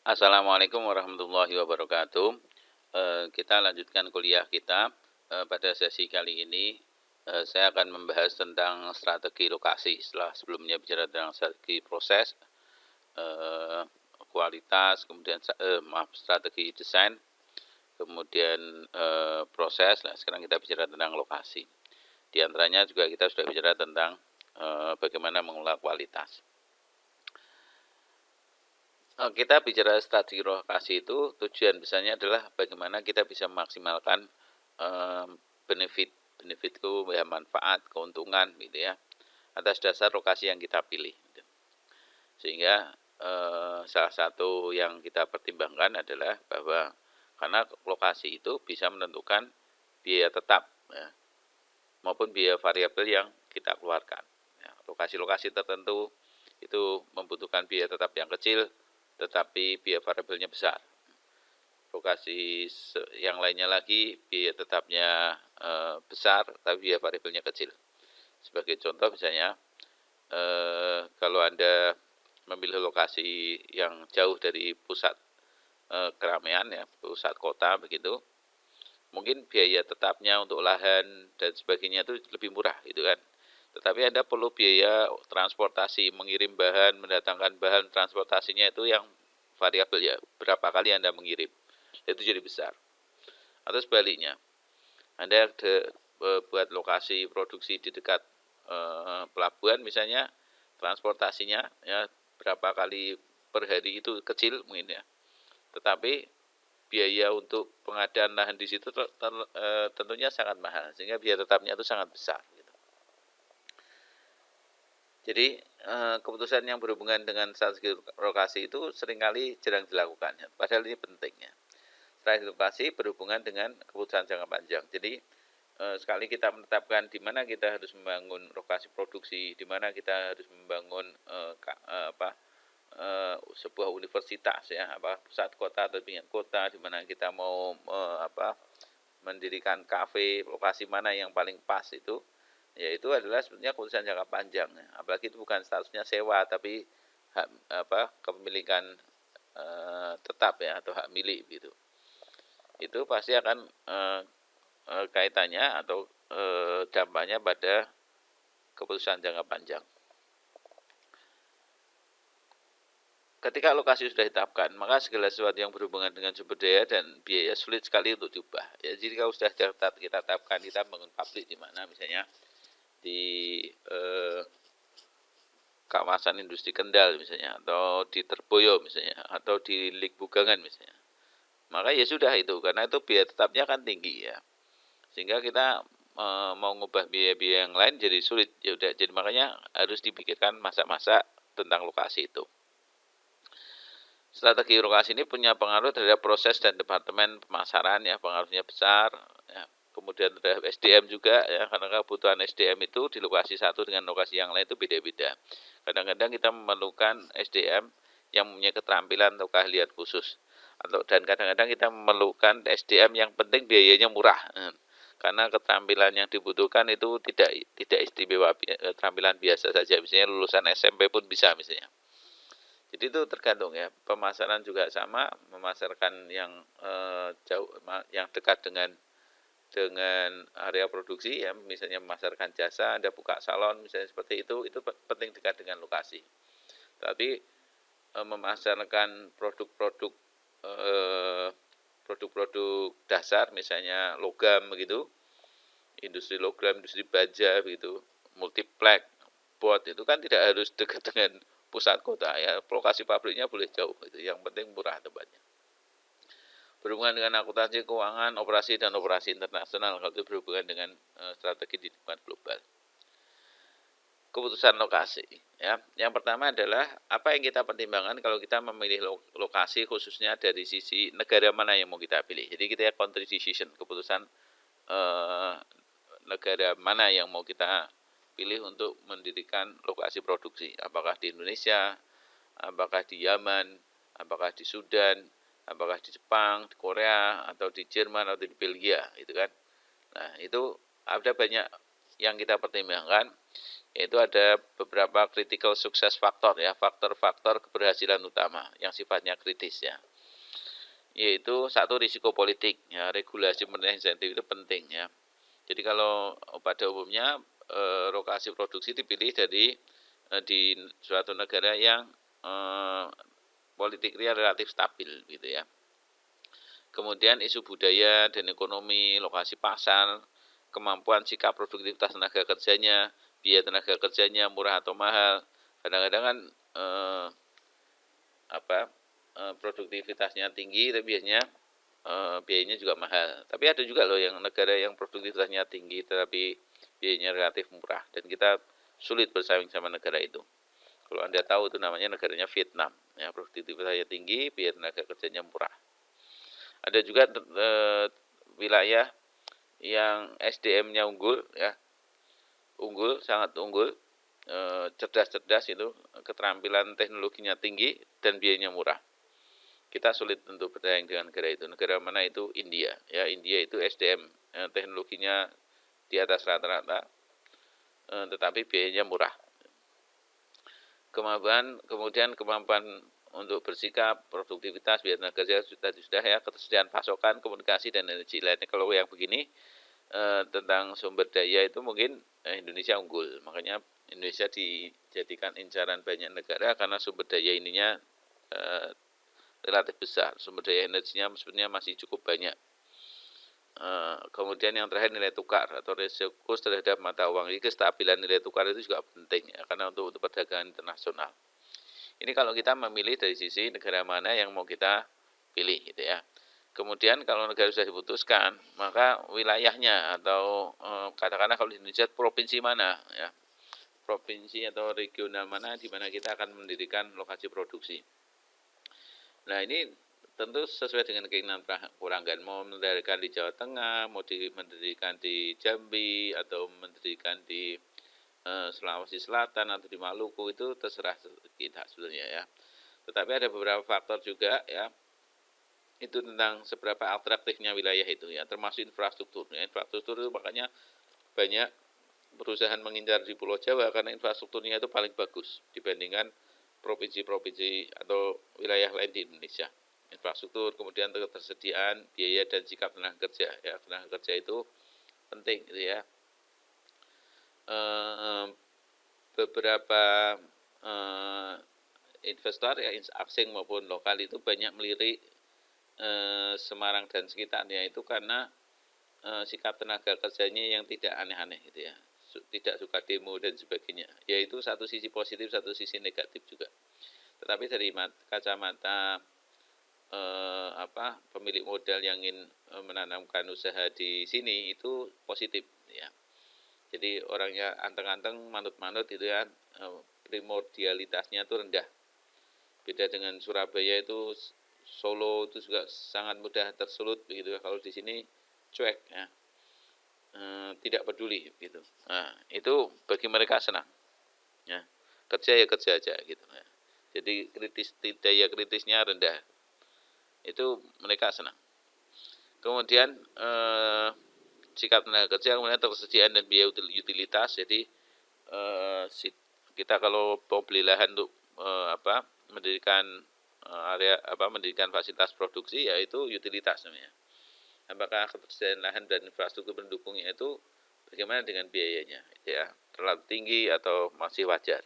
Assalamualaikum warahmatullahi wabarakatuh. Kita lanjutkan kuliah kita. Pada sesi kali ini, saya akan membahas tentang strategi lokasi. Setelah sebelumnya bicara tentang strategi proses, eh, kualitas, kemudian strategi desain, kemudian proses. Nah, sekarang kita bicara tentang lokasi. Di antaranya juga kita sudah bicara tentang bagaimana mengelola kualitas. Kita bicara strategi lokasi itu tujuan besarnya adalah bagaimana kita bisa memaksimalkan benefit itu ya, manfaat, keuntungan gitu ya, atas dasar lokasi yang kita pilih gitu. Sehingga salah satu yang kita pertimbangkan adalah bahwa karena lokasi itu bisa menentukan biaya tetap ya, maupun biaya variabel yang kita keluarkan ya. Lokasi-lokasi tertentu itu membutuhkan biaya tetap yang kecil tetapi biaya variabelnya besar. Lokasi yang lainnya lagi biaya tetapnya besar tapi biaya variabelnya kecil. Sebagai contoh misalnya kalau Anda memilih lokasi yang jauh dari pusat keramaian ya, pusat kota begitu, mungkin biaya tetapnya untuk lahan dan sebagainya itu lebih murah gitu kan. Tetapi Anda perlu biaya transportasi, mengirim bahan, mendatangkan bahan, transportasinya itu yang variabel ya, berapa kali Anda mengirim, itu jadi besar. Atau sebaliknya, Anda buat lokasi produksi di dekat pelabuhan misalnya, transportasinya ya berapa kali per hari itu kecil mungkin ya, tetapi biaya untuk pengadaan lahan di situ tentunya sangat mahal, sehingga biaya tetapnya itu sangat besar. Jadi keputusan yang berhubungan dengan strategi lokasi itu seringkali jarang dilakukan, padahal ini pentingnya. Strategi lokasi berhubungan dengan keputusan jangka panjang. Jadi sekali kita menetapkan di mana kita harus membangun lokasi produksi, di mana kita harus membangun sebuah universitas ya, pusat kota atau pinggir kota, di mana kita mau mendirikan kafe, lokasi mana yang paling pas itu, yaitu adalah sebenarnya keputusan jangka panjang ya. Apalagi itu bukan statusnya sewa tapi hak kepemilikan tetap ya, atau hak milik gitu. Itu pasti akan kaitannya atau dampaknya pada keputusan jangka panjang. Ketika lokasi sudah ditetapkan, maka segala sesuatu yang berhubungan dengan sumber daya dan biaya sulit sekali untuk diubah. Ya, jadi kalau sudah kita tetapkan, kita bangun pabrik di mana misalnya di kawasan industri Kendal misalnya, atau di Terboyo misalnya, atau di Lik Bugangan misalnya, maka ya sudah itu, karena itu biaya tetapnya kan tinggi ya, sehingga kita mau ngubah biaya-biaya yang lain jadi sulit. Ya udah, jadi makanya harus dipikirkan masa-masa tentang lokasi itu. Strategi lokasi ini punya pengaruh terhadap proses dan departemen pemasaran ya, pengaruhnya besar ya. Kemudian terhadap SDM juga ya, karena kebutuhan SDM itu di lokasi satu dengan lokasi yang lain itu beda-beda. Kadang-kadang kita memerlukan SDM yang mempunyai keterampilan atau keahlian khusus, dan kadang-kadang kita memerlukan SDM yang penting biayanya murah. Karena keterampilan yang dibutuhkan itu tidak istimewa, keterampilan biasa saja, misalnya lulusan SMP pun bisa misalnya. Jadi itu tergantung ya, pemasaran juga sama, memasarkan yang jauh, yang dekat dengan area produksi ya, misalnya memasarkan jasa, Anda buka salon misalnya seperti itu penting dekat dengan lokasi. Tapi memasarkan produk-produk dasar misalnya logam begitu, industri logam, industri baja begitu, multiplex, bot, itu kan tidak harus dekat dengan pusat kota ya, lokasi pabriknya boleh jauh itu, yang penting murah tempatnya. Berhubungan dengan akuntansi keuangan, operasi dan operasi internasional, kalau itu berhubungan dengan strategi di lingkungan global. Keputusan lokasi ya, yang pertama adalah apa yang kita pertimbangkan kalau kita memilih lokasi, khususnya dari sisi negara mana yang mau kita pilih. Jadi kita ya country decision, keputusan negara mana yang mau kita pilih untuk mendirikan lokasi produksi, apakah di Indonesia, apakah di Yaman, apakah di Sudan, apakah di Jepang, di Korea, atau di Jerman, atau di Belgia gitu kan. Nah itu ada banyak yang kita pertimbangkan. yaitu ada beberapa critical success factor ya, faktor-faktor keberhasilan utama yang sifatnya kritis ya. Yaitu satu, risiko politik ya, regulasi pemerintah insentif itu penting ya. Jadi kalau pada umumnya lokasi produksi dipilih di suatu negara yang politiknya relatif stabil gitu ya. Kemudian isu budaya dan ekonomi, lokasi pasar, kemampuan sikap produktivitas tenaga kerjanya, biaya tenaga kerjanya murah atau mahal. Kadang-kadang kan produktivitasnya tinggi tapi biasanya biayanya juga mahal. Tapi ada juga loh yang negara yang produktivitasnya tinggi tetapi biayanya relatif murah dan kita sulit bersaing sama negara itu. Kalau Anda tahu itu namanya negaranya Vietnam, ya produktivitasnya tinggi, biaya tenaga kerjanya murah. Ada juga wilayah yang SDM-nya unggul, ya sangat unggul, cerdas-cerdas itu, keterampilan teknologinya tinggi dan biayanya murah. Kita sulit untuk bersaing dengan negara itu. Negara mana itu? India. Ya, India itu SDM teknologinya di atas rata-rata, tetapi biayanya murah. Kemudian kemampuan untuk bersikap, produktivitas, biaya tenaga kerja sudah ya, ketersediaan pasokan, komunikasi dan energi lainnya. Kalau yang begini tentang sumber daya itu mungkin Indonesia unggul. Makanya Indonesia dijadikan incaran banyak negara karena sumber daya ininya relatif besar. Sumber daya energinya sebenarnya masih cukup banyak. Kemudian yang terakhir nilai tukar atau risiko terhadap mata uang. Jadi kestabilan nilai tukar itu juga penting ya, karena untuk perdagangan internasional. Ini kalau kita memilih dari sisi negara mana yang mau kita pilih gitu ya. Kemudian kalau negara sudah diputuskan, maka wilayahnya atau katakanlah kalau di Indonesia provinsi mana ya. Provinsi atau regional mana di mana kita akan mendirikan lokasi produksi. Nah, ini tentu sesuai dengan keinginan pelanggan, mau mendirikan di Jawa Tengah, mau mendirikan di Jambi atau mendirikan di Sulawesi Selatan atau di Maluku, itu terserah kita sebenarnya ya. Tetapi ada beberapa faktor juga ya, itu tentang seberapa atraktifnya wilayah itu ya, termasuk infrastruktur. Ya, infrastruktur itu makanya banyak perusahaan mengincar di Pulau Jawa karena infrastrukturnya itu paling bagus dibandingkan provinsi-provinsi atau wilayah lain di Indonesia. Infrastruktur, kemudian ketersediaan biaya dan sikap tenaga kerja ya, tenaga kerja itu penting gitu ya. Beberapa investor ya asing maupun lokal itu banyak melirik Semarang dan sekitarnya itu karena sikap tenaga kerjanya yang tidak aneh-aneh gitu ya, tidak suka demo dan sebagainya. Yaitu satu sisi positif, satu sisi negatif juga. Tetapi dari kacamata pemilik modal yang ingin menanamkan usaha di sini itu positif ya. Jadi orangnya anteng-anteng, manut-manut gitu ya, primordialitasnya itu rendah. Beda dengan Surabaya itu, Solo itu juga sangat mudah tersulut begitu ya. Kalau di sini cuek ya, tidak peduli gitu. Nah, itu bagi mereka senang ya, kerja ya kerja aja gitu ya. Jadi daya kritisnya rendah, itu mereka senang. Kemudian sikap tenaga kerja, kemudian ketersediaan dan biaya utilitas. Jadi kita kalau mau beli lahan untuk mendirikan mendirikan fasilitas produksi, yaitu utilitas namanya. Apakah ketersediaan lahan dan infrastruktur pendukungnya itu bagaimana dengan biayanya, ya terlalu tinggi atau masih wajar.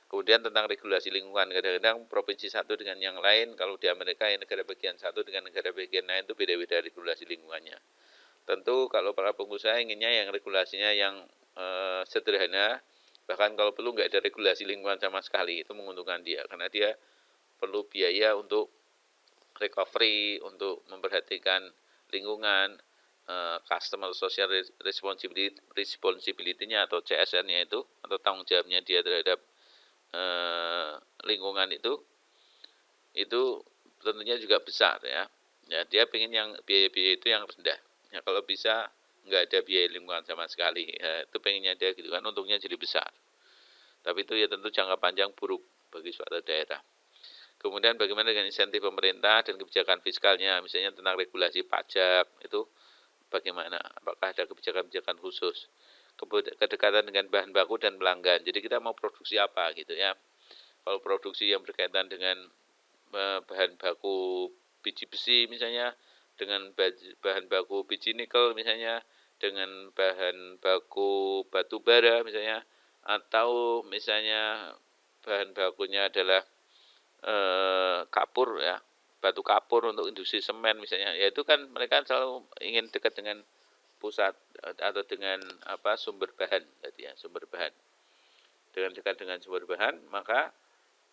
Kemudian tentang regulasi lingkungan, kadang-kadang provinsi satu dengan yang lain, kalau di Amerika yang negara bagian satu dengan negara bagian lain itu beda-beda regulasi lingkungannya. Tentu kalau para pengusaha inginnya yang regulasinya yang sederhana, bahkan kalau perlu nggak ada regulasi lingkungan sama sekali, itu menguntungkan dia, karena dia perlu biaya untuk recovery, untuk memperhatikan lingkungan, customer social responsibility-nya atau CSR-nya itu, atau tanggung jawabnya dia terhadap lingkungan itu tentunya juga besar ya. Ya, dia pengen yang biaya-biaya itu yang rendah. Ya, kalau bisa nggak ada biaya lingkungan sama sekali. Ya, itu pengennya dia gitu kan, untungnya jadi besar. Tapi itu ya tentu jangka panjang buruk bagi suatu daerah. Kemudian bagaimana dengan insentif pemerintah dan kebijakan fiskalnya, misalnya tentang regulasi pajak itu bagaimana? Apakah ada kebijakan-kebijakan khusus? kedekatan dengan bahan baku dan pelanggan. Jadi kita mau produksi apa gitu ya. Kalau produksi yang berkaitan dengan bahan baku biji besi misalnya, dengan bahan baku biji nikel misalnya, dengan bahan baku batu bara misalnya, atau misalnya bahan bakunya adalah kapur ya, batu kapur untuk industri semen misalnya, ya itu kan mereka selalu ingin dekat dengan pusat atau dengan sumber bahan tadi ya, sumber bahan. Dengan dekat dengan sumber bahan, maka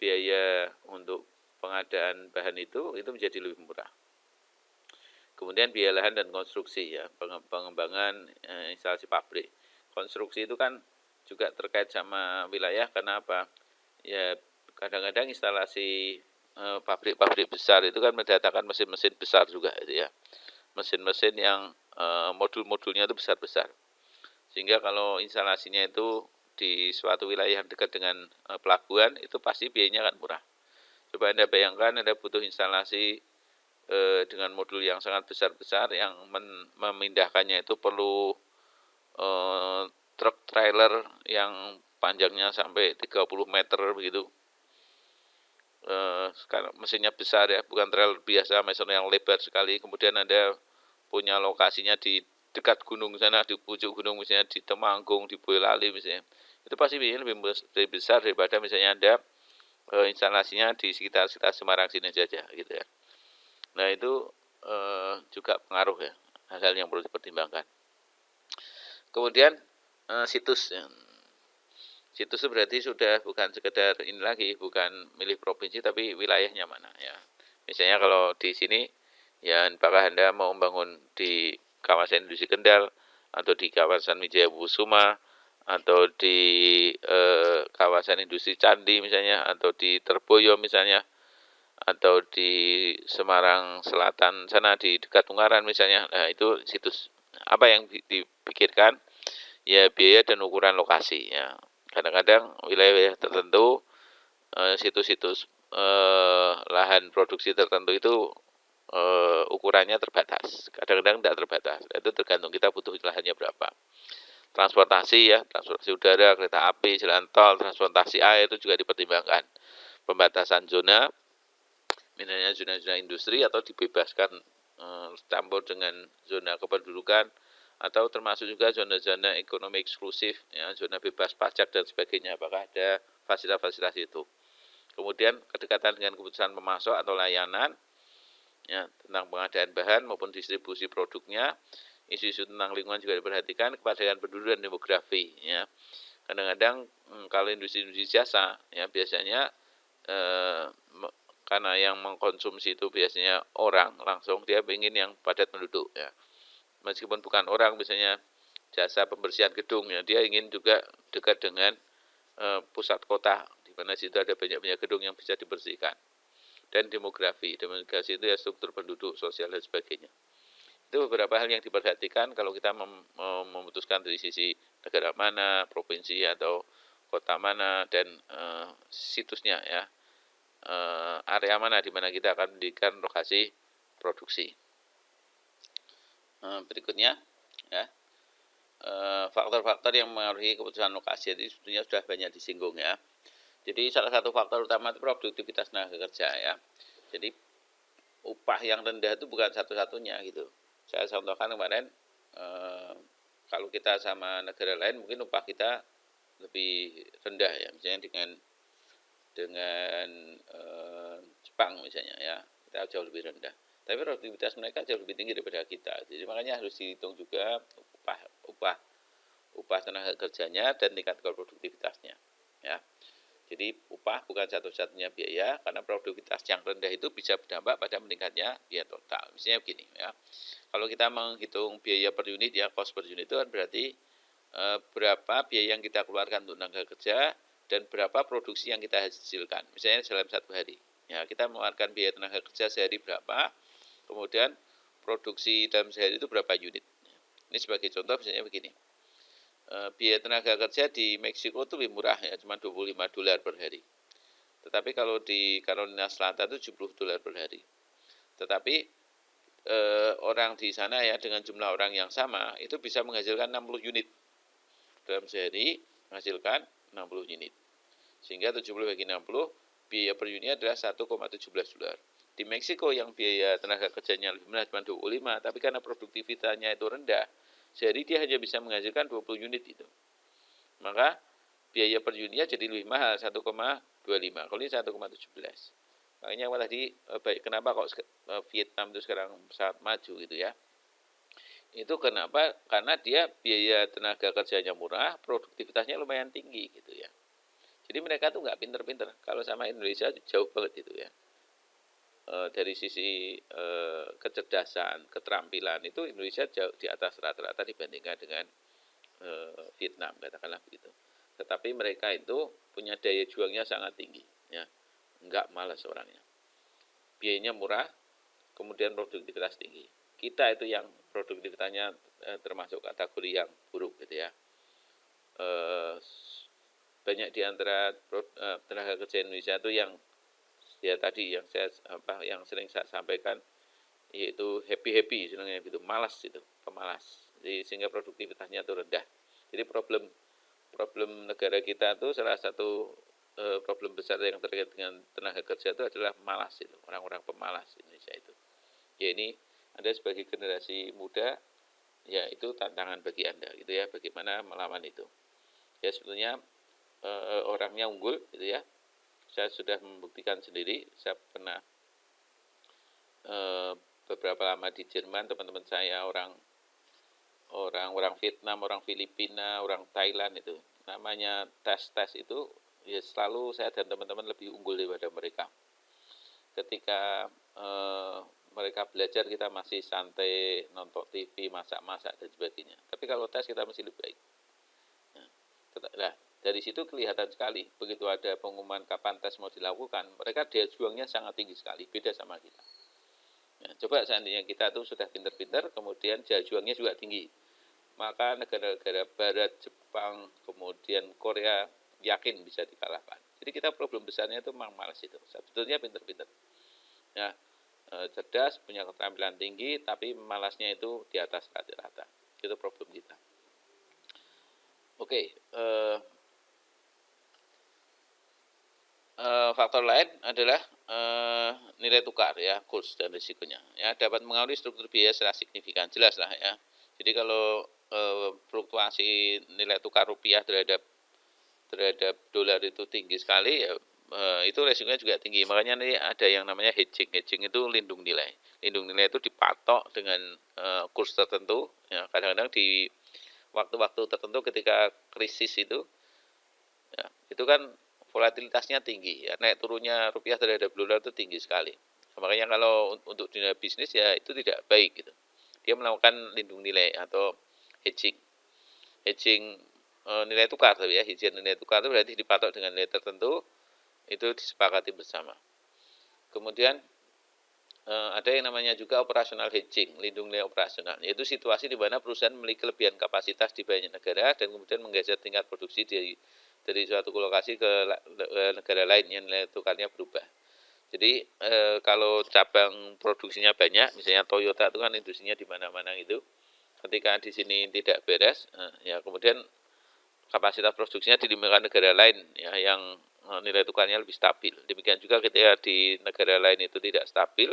biaya untuk pengadaan bahan itu menjadi lebih murah. Kemudian biaya lahan dan konstruksi ya, pengembangan instalasi pabrik. Konstruksi itu kan juga terkait sama wilayah, karena apa? Ya kadang-kadang instalasi pabrik-pabrik besar itu kan mendatangkan mesin-mesin besar juga itu ya. Mesin-mesin yang modul-modulnya itu besar-besar. Sehingga kalau instalasinya itu di suatu wilayah yang dekat dengan pelabuhan, itu pasti biayanya akan murah. Coba Anda bayangkan Anda butuh instalasi dengan modul yang sangat besar-besar, yang memindahkannya itu perlu truk trailer yang panjangnya sampai 30 meter begitu. Sekarang mesinnya besar ya, bukan trailer biasa, mesin yang lebar sekali. Kemudian Anda punya lokasinya di dekat gunung sana, di pucuk gunung misalnya di Temanggung, di Boyolali misalnya. Itu pasti biayanya lebih besar daripada misalnya Anda instalasinya di sekitar Semarang sini saja gitu ya. Nah itu juga pengaruh ya, hal-hal yang perlu dipertimbangkan. Kemudian situs ya. Situs itu berarti sudah bukan sekedar ini lagi, bukan milih provinsi tapi wilayahnya mana ya. Misalnya kalau di sini ya, apakah Anda mau membangun di kawasan industri Kendal, atau di kawasan Wijaya Kusuma, atau di kawasan industri Candi misalnya, atau di Terboyo misalnya, atau di Semarang Selatan sana di dekat Ungaran misalnya. Nah itu situs. Apa yang dipikirkan? Ya biaya dan ukuran lokasi ya. Kadang-kadang wilayah tertentu situs-situs lahan produksi tertentu itu ukurannya terbatas. Kadang-kadang tidak terbatas. Itu tergantung kita butuh lahannya berapa. Transportasi ya, transportasi udara, kereta api, jalan tol, transportasi air itu juga dipertimbangkan. Pembatasan zona, misalnya zona-zona industri, atau dibebaskan campur dengan zona kependudukan, atau termasuk juga zona-zona ekonomi eksklusif, ya, zona bebas pajak dan sebagainya. Apakah ada fasilitas-fasilitas itu? Kemudian kedekatan dengan keputusan pemasok atau layanan, ya, tentang pengadaan bahan maupun distribusi produknya. Isu-isu tentang lingkungan juga diperhatikan, kepadatan penduduk dan demografi. Ya. Kadang-kadang kalau industri-industri jasa, ya biasanya karena yang mengkonsumsi itu biasanya orang langsung, dia ingin yang padat penduduk. Ya. Meskipun bukan orang, misalnya jasa pembersihan gedung, ya dia ingin juga dekat dengan pusat kota, di mana situ ada banyak-banyak gedung yang bisa dibersihkan. Dan demografi itu ya struktur penduduk, sosial dan sebagainya. Itu beberapa hal yang diperhatikan kalau kita memutuskan dari sisi negara mana, provinsi atau kota mana, dan situsnya ya, area mana di mana kita akan mendirikan lokasi produksi. Berikutnya ya, faktor-faktor yang mengaruhi keputusan lokasi itu sebetulnya sudah banyak disinggung ya. Jadi salah satu faktor utama itu produktivitas tenaga kerja ya. Jadi upah yang rendah itu bukan satu-satunya gitu. Saya contohkan kemarin, kalau kita sama negara lain mungkin upah kita lebih rendah ya, misalnya dengan Jepang misalnya ya, kita jauh lebih rendah. Tapi produktivitas mereka jauh lebih tinggi daripada kita. Jadi makanya harus dihitung juga upah tenaga kerjanya dan tingkat produktivitasnya. Ya. Jadi upah bukan satu-satunya biaya, karena produktivitas yang rendah itu bisa berdampak pada meningkatnya biaya total. Misalnya begini ya. Kalau kita menghitung biaya per unit ya, cost per unit itu kan berarti berapa biaya yang kita keluarkan untuk tenaga kerja dan berapa produksi yang kita hasilkan. Misalnya dalam satu hari. Ya, kita mengeluarkan biaya tenaga kerja sehari berapa, kemudian produksi dalam sehari itu berapa unit. Ini sebagai contoh misalnya begini. Biaya tenaga kerja di Meksiko itu lebih murah ya, cuma $25 per hari. Tetapi kalau di Carolina Selatan itu $70 per hari. Tetapi orang di sana ya dengan jumlah orang yang sama itu bisa menghasilkan 60 unit dalam sehari menghasilkan 60 unit. Sehingga 70 bagi 60, biaya per unitnya adalah 1,17 dolar. Di Meksiko yang biaya tenaga kerjanya lebih rendah cuma 25, tapi karena produktivitasnya itu rendah, sehari dia hanya bisa menghasilkan 20 unit itu. Maka biaya per unitnya jadi lebih mahal, 1,25. Kalau ini 1,17. Makanya tadi kenapa kok Vietnam itu sekarang sangat maju gitu ya. Itu kenapa? Karena dia biaya tenaga kerjanya murah, produktivitasnya lumayan tinggi gitu ya. Jadi mereka tuh nggak pinter-pinter. Kalau sama Indonesia jauh banget itu ya. Dari sisi kecerdasan, keterampilan itu Indonesia jauh di atas rata-rata dibandingkan dengan Vietnam, katakanlah begitu. Tetapi mereka itu punya daya juangnya sangat tinggi, ya, nggak malas orangnya. Biayanya murah, kemudian produktivitas tinggi. Kita itu yang produktivitasnya termasuk kategori yang buruk, gitu ya. Banyak di antara tenaga kerja Indonesia itu yang ya tadi yang sering saya sampaikan, yaitu happy senangnya gitu, malas itu, pemalas. Jadi sehingga produktivitasnya itu rendah. Jadi problem negara kita itu salah satu problem besar yang terkait dengan tenaga kerja itu adalah malas itu, orang-orang pemalas Indonesia itu. Ya ini Anda sebagai generasi muda, ya itu tantangan bagi Anda gitu ya, bagaimana melawan itu. Ya sebetulnya orangnya unggul gitu ya. Saya sudah membuktikan sendiri, saya pernah beberapa lama di Jerman, teman-teman saya orang Vietnam, orang Filipina, orang Thailand itu namanya tes itu ya selalu saya dan teman-teman lebih unggul daripada mereka. Ketika mereka belajar kita masih santai, nonton TV, masak-masak dan sebagainya. Tapi kalau tes kita masih lebih baik. Nah, dari situ kelihatan sekali begitu ada pengumuman kapan tes mau dilakukan, mereka daya juangnya sangat tinggi sekali, beda sama kita. Nah, coba seandainya kita tuh sudah pinter-pinter, kemudian daya juangnya juga tinggi, maka negara-negara Barat, Jepang, kemudian Korea yakin bisa dikalahkan. Jadi kita problem besarnya itu memang malas itu. Sebetulnya pinter-pinter. Nah, cerdas, punya keterampilan tinggi, tapi malasnya itu di atas rata-rata. Itu problem kita. Oke, faktor lain adalah nilai tukar ya, kurs dan risikonya. Ya, dapat mengaruhi struktur biaya secara signifikan, jelas lah ya. Jadi kalau fluktuasi nilai tukar rupiah terhadap dolar itu tinggi sekali ya, itu resikonya juga tinggi. Makanya ini ada yang namanya hedging. Hedging itu lindung nilai. Lindung nilai itu dipatok dengan kurs tertentu. Ya, kadang-kadang di waktu-waktu tertentu ketika krisis itu, ya, itu kan volatilitasnya tinggi. Ya, naik turunnya rupiah terhadap dolar itu tinggi sekali. Makanya kalau untuk dunia bisnis ya itu tidak baik gitu. Dia melakukan lindung nilai atau hedging. Hedging nilai tukar ya, hedging nilai tukar itu berarti dipatok dengan nilai tertentu, itu disepakati bersama. Kemudian ada yang namanya juga operasional hedging, lindung nilai operasional, yaitu situasi di mana perusahaan memiliki kelebihan kapasitas di banyak negara dan kemudian menggeser tingkat produksi dari suatu lokasi ke negara lain yang nilai tukarnya berubah. Jadi kalau cabang produksinya banyak, misalnya Toyota itu kan industrinya di mana-mana gitu. Ketika di sini tidak beres, ya kemudian kapasitas produksinya dilimpahkan negara lain ya yang nilai tukarnya lebih stabil. Demikian juga ketika di negara lain itu tidak stabil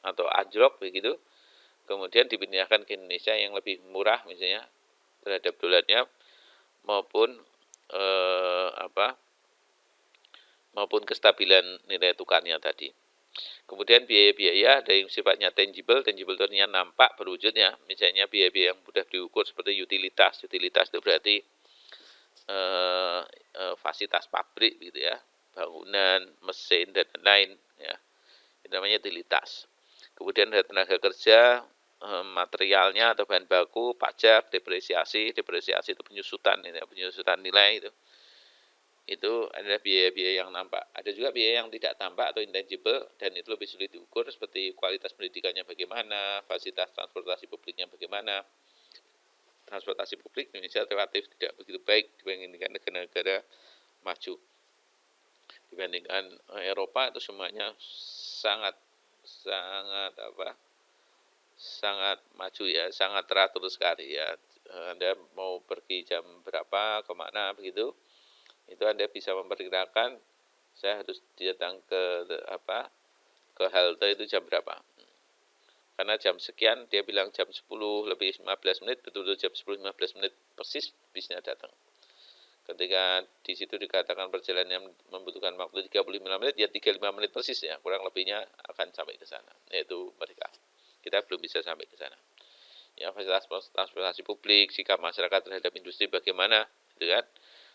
atau anjlok begitu, kemudian dipindahkan ke Indonesia yang lebih murah misalnya terhadap dolarnya maupun maupun kestabilan nilai tukarnya tadi. Kemudian biaya-biaya ada yang sifatnya tangible itu artinya nampak berwujud ya, misalnya biaya-biaya yang mudah diukur seperti utilitas itu berarti fasilitas pabrik gitu ya, bangunan, mesin dan lain-lain ya, itu namanya utilitas. Kemudian ada tenaga kerja, materialnya atau bahan baku, pajak, depresiasi itu penyusutan nilai itu adalah biaya-biaya yang nampak. Ada juga biaya yang tidak tampak atau intangible dan itu lebih sulit diukur seperti kualitas pendidikannya bagaimana, fasilitas transportasi publiknya bagaimana. Transportasi publik Indonesia relatif tidak begitu baik dibandingkan negara-negara maju. Dibandingkan Eropa itu semuanya sangat maju ya, sangat teratur sekali ya. Anda mau pergi jam berapa, kemana begitu, itu Anda bisa memperkirakan saya harus datang ke halte itu jam berapa. Karena jam sekian dia bilang jam 10 lebih 15 menit, betul-betul jam 10 15 menit persis bisnya datang. Ketika di situ dikatakan perjalanan membutuhkan waktu 35 menit, ya 35 menit persis ya, kurang lebihnya akan sampai ke sana, yaitu mereka. Kita belum bisa sampai ke sana. Ya, fasilitas transportasi publik, sikap masyarakat terhadap industri bagaimana, gitu kan?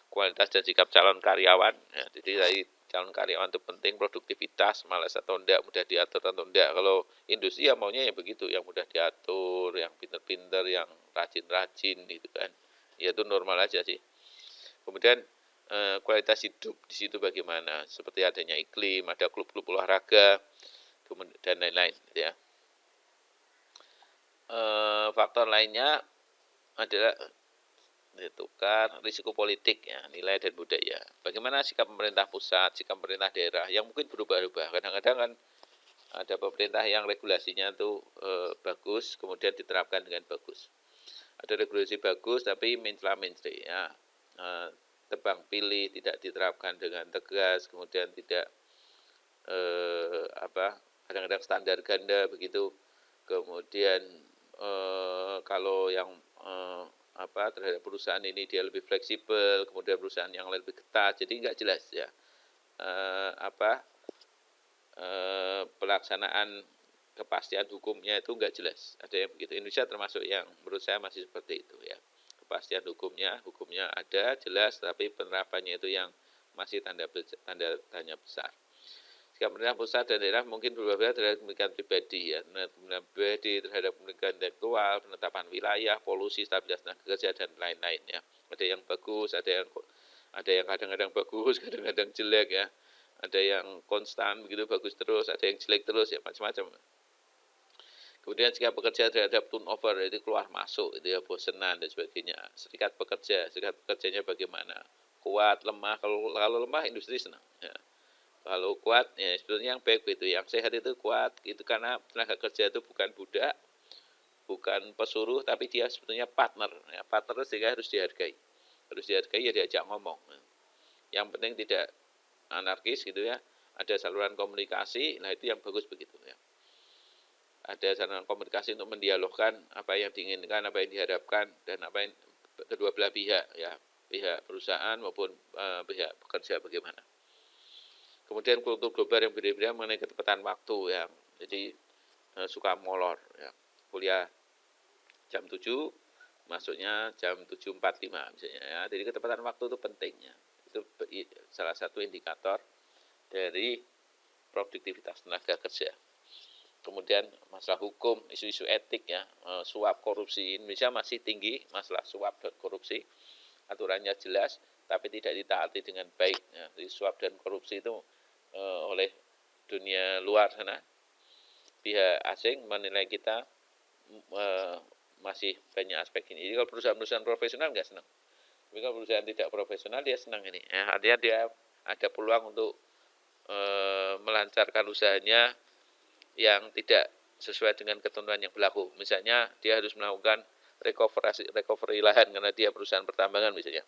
Kualitas dan sikap calon karyawan. Ya, jadi tadi calon karyawan itu penting, produktivitas, malas atau enggak, mudah diatur atau enggak. Kalau industri ya maunya ya begitu, yang mudah diatur, yang pinter-pinter, yang rajin-rajin gitu kan. Ya itu normal aja sih. Kemudian kualitas hidup di situ bagaimana, seperti adanya iklim, ada klub-klub olahraga, dan lain-lain gitu ya. Faktor lainnya adalah ditukar risiko politik ya, nilai dan budaya. Bagaimana sikap pemerintah pusat, sikap pemerintah daerah yang mungkin berubah-ubah. Kadang-kadang kan ada pemerintah yang regulasinya itu bagus, kemudian diterapkan dengan bagus. Ada regulasi bagus tapi mencela-mencela ya. Tebang pilih tidak diterapkan dengan tegas, kemudian tidak kadang-kadang standar ganda begitu. Kemudian kalau yang terhadap perusahaan ini dia lebih fleksibel, kemudian perusahaan yang lebih ketat, jadi nggak jelas ya pelaksanaan kepastian hukumnya itu nggak jelas. Ada yang begitu. Indonesia termasuk yang menurut saya masih seperti itu ya. Kepastian hukumnya ada jelas, tapi penerapannya itu yang masih tanda tanya besar. Sikap pemerintah pusat dan daerah mungkin berbeda terhadap kepentingan pribadi ya, kepentingan pribadi terhadap kepentingan intelektual, penetapan wilayah, polusi, stabilitas tenaga kerja dan lain-lain ya. Ada yang bagus, ada yang kadang-kadang bagus, kadang-kadang jelek ya. Ada yang konstan begitu bagus terus, ada yang jelek terus ya, macam-macam. Kemudian sikap pekerja terhadap turnover itu keluar masuk itu ya, bosenan dan sebagainya. Serikat pekerjanya bagaimana? Kuat, lemah, kalau lemah industri senang ya. Kalau kuat ya sebetulnya yang baik itu, yang sehat itu kuat itu, karena tenaga kerja itu bukan budak, bukan pesuruh, tapi dia sebetulnya partner ya, partner sehingga harus dihargai ya, diajak ngomong. Yang penting tidak anarkis gitu ya, ada saluran komunikasi. Nah itu yang bagus begitu ya, ada saluran komunikasi untuk mendialogkan apa yang diinginkan, apa yang diharapkan, dan apa yang kedua belah pihak ya, pihak perusahaan maupun pihak pekerja bagaimana. Kemudian kultur global yang berbeda mengenai ketepatan waktu ya. Jadi suka molor ya. Kuliah jam 7, masuknya jam 7.45 misalnya ya. Jadi ketepatan waktu itu pentingnya. Itu salah satu indikator dari produktivitas tenaga kerja. Kemudian masalah hukum, isu-isu etik ya, suap korupsi. Indonesia masih tinggi masalah suap dan korupsi. Aturannya jelas tapi tidak ditaati dengan baik ya. Jadi suap dan korupsi itu oleh dunia luar sana, pihak asing menilai kita masih banyak aspek ini. Jadi kalau perusahaan-perusahaan profesional nggak senang, tapi kalau perusahaan tidak profesional dia senang ini. Artinya dia ada peluang untuk melancarkan usahanya yang tidak sesuai dengan ketentuan yang berlaku. Misalnya dia harus melakukan recovery lahan karena dia perusahaan pertambangan misalnya.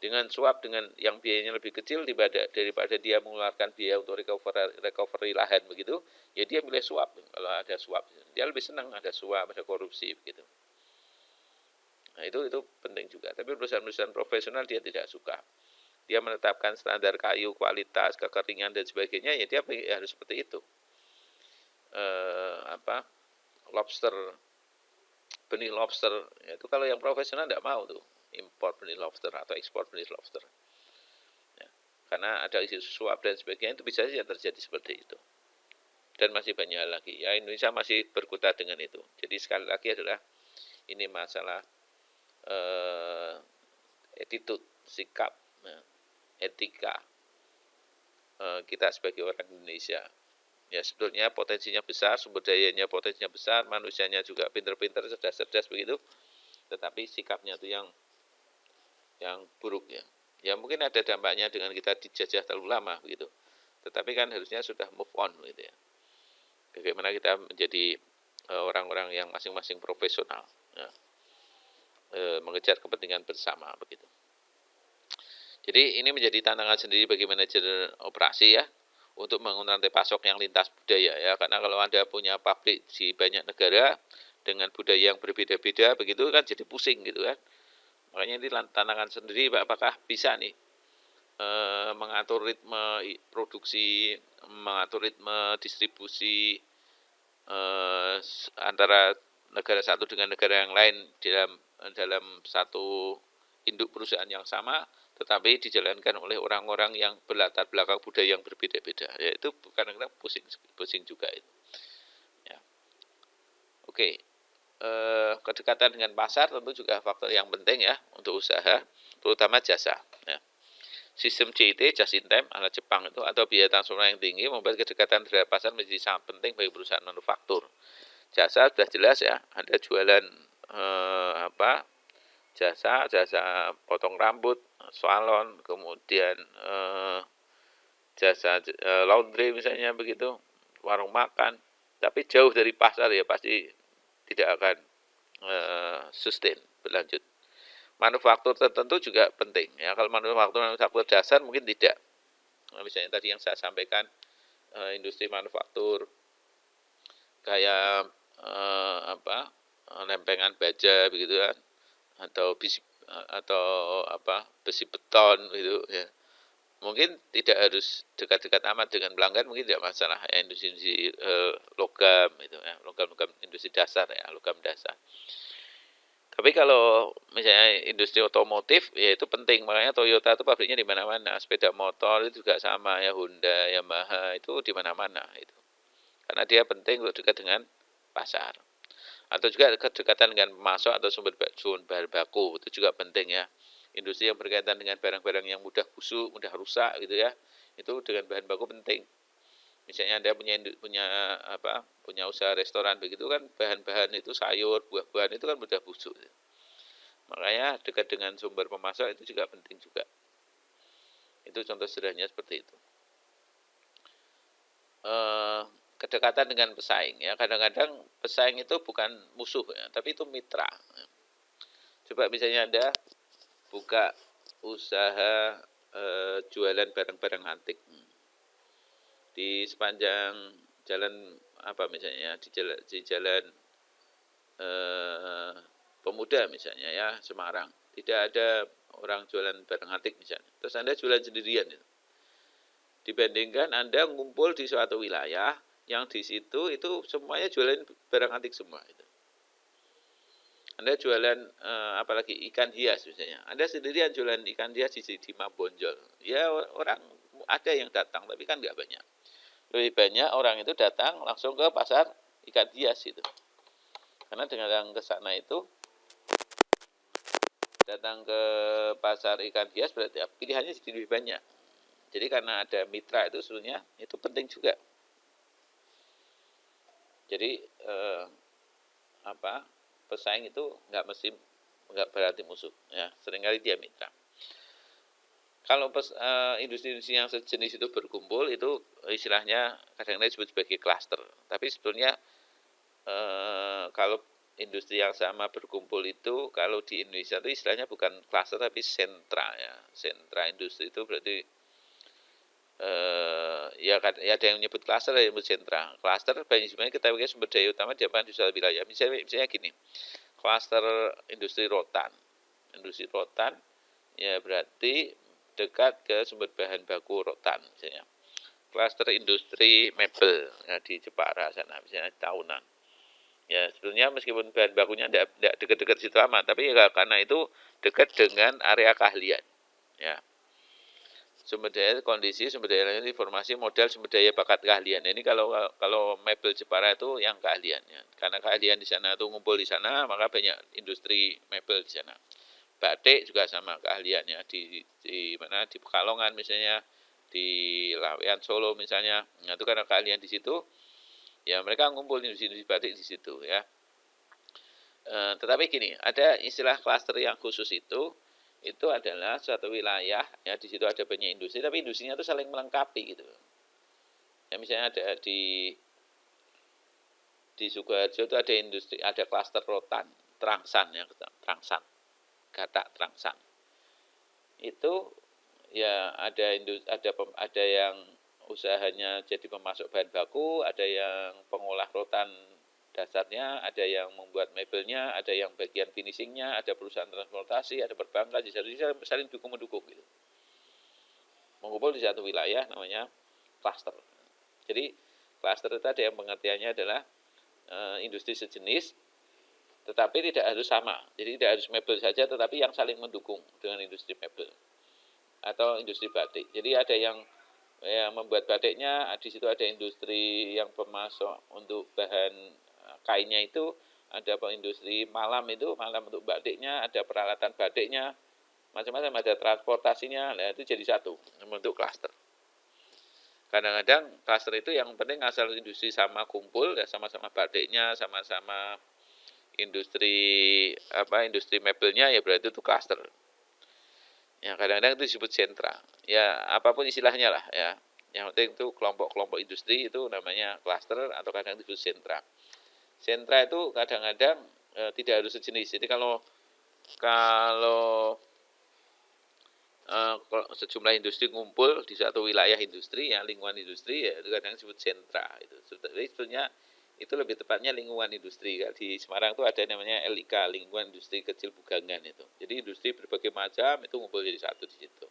Dengan suap dengan yang biayanya lebih kecil daripada dia mengeluarkan biaya untuk recovery lahan begitu, ya dia milih suap. Kalau ada suap, dia lebih senang ada suap, ada korupsi begitu. Nah itu penting juga. Tapi perusahaan-perusahaan profesional dia tidak suka. Dia menetapkan standar kayu, kualitas, kekeringan dan sebagainya, ya dia harus seperti itu. Lobster, benih lobster, ya itu kalau yang profesional tidak mau tuh impor benih lobster atau ekspor benih lobster ya, karena ada isu suap dan sebagainya, itu bisa saja terjadi seperti itu, dan masih banyak lagi ya. Indonesia masih berkutat dengan itu. Jadi sekali lagi adalah ini masalah attitude, sikap, etika kita sebagai orang Indonesia ya. Sebetulnya potensinya besar, sumber dayanya potensinya besar, manusianya juga pinter-pinter, cerdas-cerdas begitu, tetapi sikapnya itu yang buruk ya. Ya mungkin ada dampaknya dengan kita dijajah terlalu lama begitu. Tetapi kan harusnya sudah move on gitu ya. Bagaimana kita menjadi orang-orang yang masing-masing profesional. Ya. mengejar kepentingan bersama begitu. Jadi ini menjadi tantangan sendiri bagi manajer operasi ya untuk membangun rantai pasok yang lintas budaya ya, karena kalau Anda punya pabrik di banyak negara dengan budaya yang berbeda-beda begitu kan jadi pusing gitu kan. Makanya ini tantangan sendiri apakah bisa nih mengatur ritme produksi, mengatur ritme distribusi antara negara satu dengan negara yang lain dalam dalam satu induk perusahaan yang sama, tetapi dijalankan oleh orang-orang yang berlatar belakang budaya yang berbeda-beda. Ya, itu kadang-kadang pusing juga itu. Ya. Oke, kedekatan dengan pasar tentu juga faktor yang penting ya untuk usaha, terutama jasa. Ya. Sistem JIT, just in time ala Jepang itu atau biaya transformasi yang tinggi membuat kedekatan terhadap pasar menjadi sangat penting bagi perusahaan manufaktur. Jasa sudah jelas ya, Anda jualan jasa potong rambut, salon, kemudian jasa laundry misalnya begitu, warung makan, tapi jauh dari pasar ya pasti tidak akan sustain berlanjut. Manufaktur tertentu juga penting ya. Kalau manufaktur dasar mungkin tidak. Misalnya tadi yang saya sampaikan industri manufaktur kayak lempengan baja begitu kan, atau besi beton gitu ya. Mungkin tidak harus dekat-dekat amat dengan pelanggan, mungkin tidak masalah ya, industri logam itu ya, logam industri dasar ya, logam dasar. Tapi kalau misalnya industri otomotif, ya itu penting. Makanya Toyota itu pabriknya di mana-mana. Sepeda motor itu juga sama ya, Honda, Yamaha itu di mana-mana itu. Karena dia penting untuk dekat dengan pasar. Atau juga kedekatan dengan pemasok atau sumber bahan baku itu juga penting ya. Industri yang berkaitan dengan barang-barang yang mudah busuk, mudah rusak gitu ya. Itu dengan bahan baku penting. Misalnya Anda punya usaha restoran begitu kan, bahan-bahan itu sayur, buah-buahan itu kan mudah busuk. Makanya dekat dengan sumber pemasok itu juga penting juga. Itu contoh sederhananya seperti itu. Kedekatan dengan pesaing ya, kadang-kadang pesaing itu bukan musuh ya, tapi itu mitra. Coba misalnya Anda buka usaha jualan barang-barang antik di sepanjang jalan misalnya di jalan Pemuda misalnya ya, Semarang, tidak ada orang jualan barang antik misalnya, terus Anda jualan sendirian itu. Dibandingkan Anda ngumpul di suatu wilayah yang di situ itu semuanya jualan barang antik semua itu. Anda jualan apalagi ikan hias misalnya, Anda sendirian jualan ikan hias di Mabonjol, ya orang ada yang datang tapi kan nggak banyak. Lebih banyak orang itu datang langsung ke pasar ikan hias itu. Karena dengan ke sana itu datang ke pasar ikan hias berarti pilihannya jadi lebih banyak. Jadi karena ada mitra itu sebenarnya itu penting juga. Jadi pesaing itu nggak berarti musuh ya, seringkali dia mitra. Kalau industri-industri yang sejenis itu berkumpul itu istilahnya kadang-kadang disebut sebagai klaster. Tapi sebetulnya kalau industri yang sama berkumpul itu kalau di Indonesia itu istilahnya bukan klaster tapi sentra ya. Sentra industri itu berarti ya ada yang menyebut klaster, ada yang menyebut sentra. Klaster sebenarnya kita pakai sumber daya utama di suatu wilayah. Misalnya gini, klaster industri rotan. Industri rotan ya berarti dekat ke sumber bahan baku rotan misalnya. Klaster industri mebel ya, di Jepara sana misalnya tahunan. Ya sebenarnya meskipun bahan bakunya tidak dekat-dekat situ amat, tapi ya karena itu dekat dengan area keahlian. Ya. Sumber daya kondisi, sumber daya lain, informasi, modal, sumber daya bakat keahlian. Ini kalau mebel Jepara itu yang keahliannya. Karena keahlian di sana itu ngumpul di sana, maka banyak industri mebel di sana. Batik juga sama keahliannya di mana di Pekalongan misalnya, di Lawean Solo misalnya. Nah, itu karena keahlian di situ, ya mereka ngumpul industri batik di situ ya. Tetapi gini, ada istilah klaster yang khusus itu adalah suatu wilayah ya, di situ ada banyak industri tapi industrinya itu saling melengkapi gitu. Ya misalnya ada di Sukoharjo itu ada industri, ada klaster rotan, Trangsan ya, Trangsan. gatak terangsang. Itu ya ada yang usahanya jadi pemasok bahan baku, ada yang pengolah rotan dasarnya, ada yang membuat mebelnya, ada yang bagian finishingnya, ada perusahaan transportasi, ada perbankan, jadi saling dukung-mendukung gitu. Mengumpul di satu wilayah namanya klaster. Jadi klaster itu ada yang pengertiannya adalah industri sejenis, tetapi tidak harus sama. Jadi tidak harus mebel saja, tetapi yang saling mendukung dengan industri mebel atau industri batik. Jadi ada yang membuat batiknya, di situ ada industri yang pemasok untuk bahan kainnya itu, ada industri malam untuk batiknya, ada peralatan batiknya, macam-macam, ada transportasinya. Nah, itu jadi satu, membentuk klaster. Kadang-kadang klaster itu yang penting asal industri sama kumpul, ya sama-sama batiknya, sama-sama industri mebelnya, ya berarti itu klaster. Ya, kadang-kadang itu disebut sentra. Ya, apapun istilahnya lah ya. Yang penting itu kelompok-kelompok industri itu namanya klaster atau kadang disebut sentra. Sentra itu kadang-kadang tidak harus sejenis. Jadi kalau sejumlah industri ngumpul di satu wilayah industri, ya lingkungan industri, ya itu kadang disebut sentra. Jadi sebetulnya itu lebih tepatnya lingkungan industri. Di Semarang itu ada namanya LIK, lingkungan industri kecil Bugangan itu. Jadi industri berbagai macam itu ngumpul jadi satu di situ.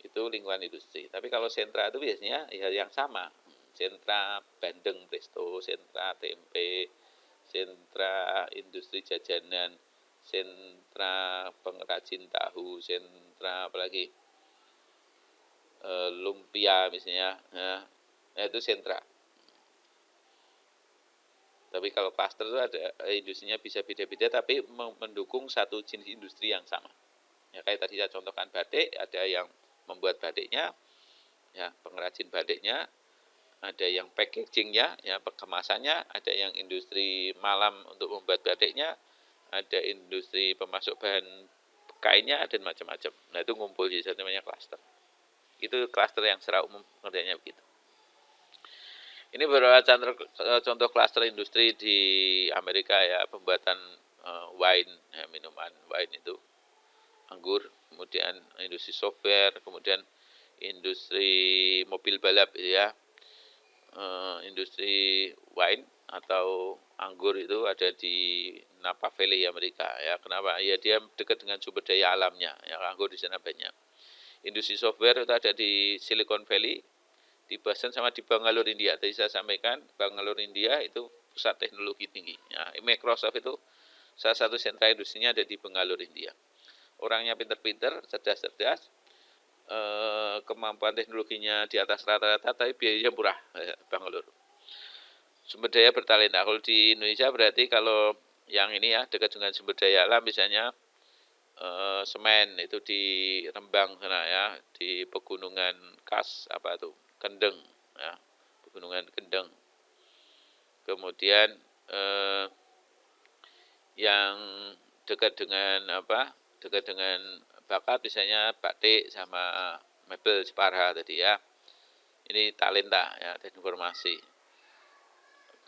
Itu lingkungan industri. Tapi kalau sentra itu biasanya ya yang sama. Sentra bandeng presto, sentra tempe, sentra industri jajanan, sentra pengrajin tahu, sentra apalagi lumpia misalnya, nah, itu sentra. Tapi kalau klaster itu ada industrinya bisa beda-beda, tapi mendukung satu jenis industri yang sama. Ya kayak tadi saya contohkan batik, ada yang membuat batiknya, ya pengrajin batiknya, ada yang packagingnya, ya kemasannya, ada yang industri malam untuk membuat batiknya, ada industri pemasok bahan kainnya, dan macam-macam. Nah itu ngumpul di satu namanya klaster. Itu klaster yang secara umum pengertiannya begitu. Ini beberapa contoh klaster industri di Amerika ya, pembuatan wine, ya, minuman wine itu, anggur, kemudian industri software, kemudian industri mobil balap ya, industri wine atau anggur itu ada di Napa Valley Amerika ya. Kenapa? Ya dia dekat dengan sumber daya alamnya. Ya anggur di sana banyak. Industri software itu ada di Silicon Valley, di Boston sama di Bangalore India. Tadi saya sampaikan Bangalore India itu pusat teknologi tinggi. Ya, Microsoft itu salah satu sentra industrinya ada di Bangalore India. Orangnya pinter-pinter, cerdas-cerdas, kemampuan teknologinya di atas rata-rata, tapi biayanya murah. Bangalore. Sumber daya bertalenta. Kalau di Indonesia berarti kalau yang ini ya dekat dengan sumber daya alam, misalnya semen itu di Rembang sana ya, di pegunungan Kas apa tuh Kendeng ya, pegunungan Kendeng. Kemudian yang dekat dengan dekat dengan bakat misalnya batik sama mebel Jepara tadi ya, ini talenta ya, teknik informasi.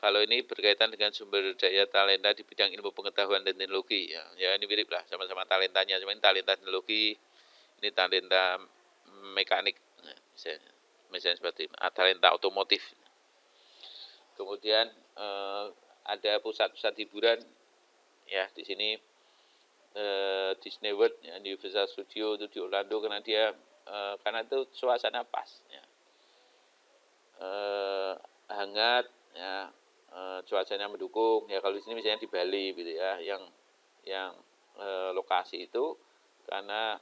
Kalau ini berkaitan dengan sumber daya talenta di bidang ilmu pengetahuan dan teknologi ya, ya ini mirip lah, sama-sama talentanya, cuma ini talenta teknologi, ini talenta mekanik, nah, misalnya seperti talenta otomotif. Kemudian ada pusat-pusat hiburan ya di sini, Disney World ya, Universal Studio itu di Orlando, karena itu suasana pas ya, hangat ya, cuacanya mendukung ya. Kalau di sini misalnya di Bali gitu ya, yang lokasi itu karena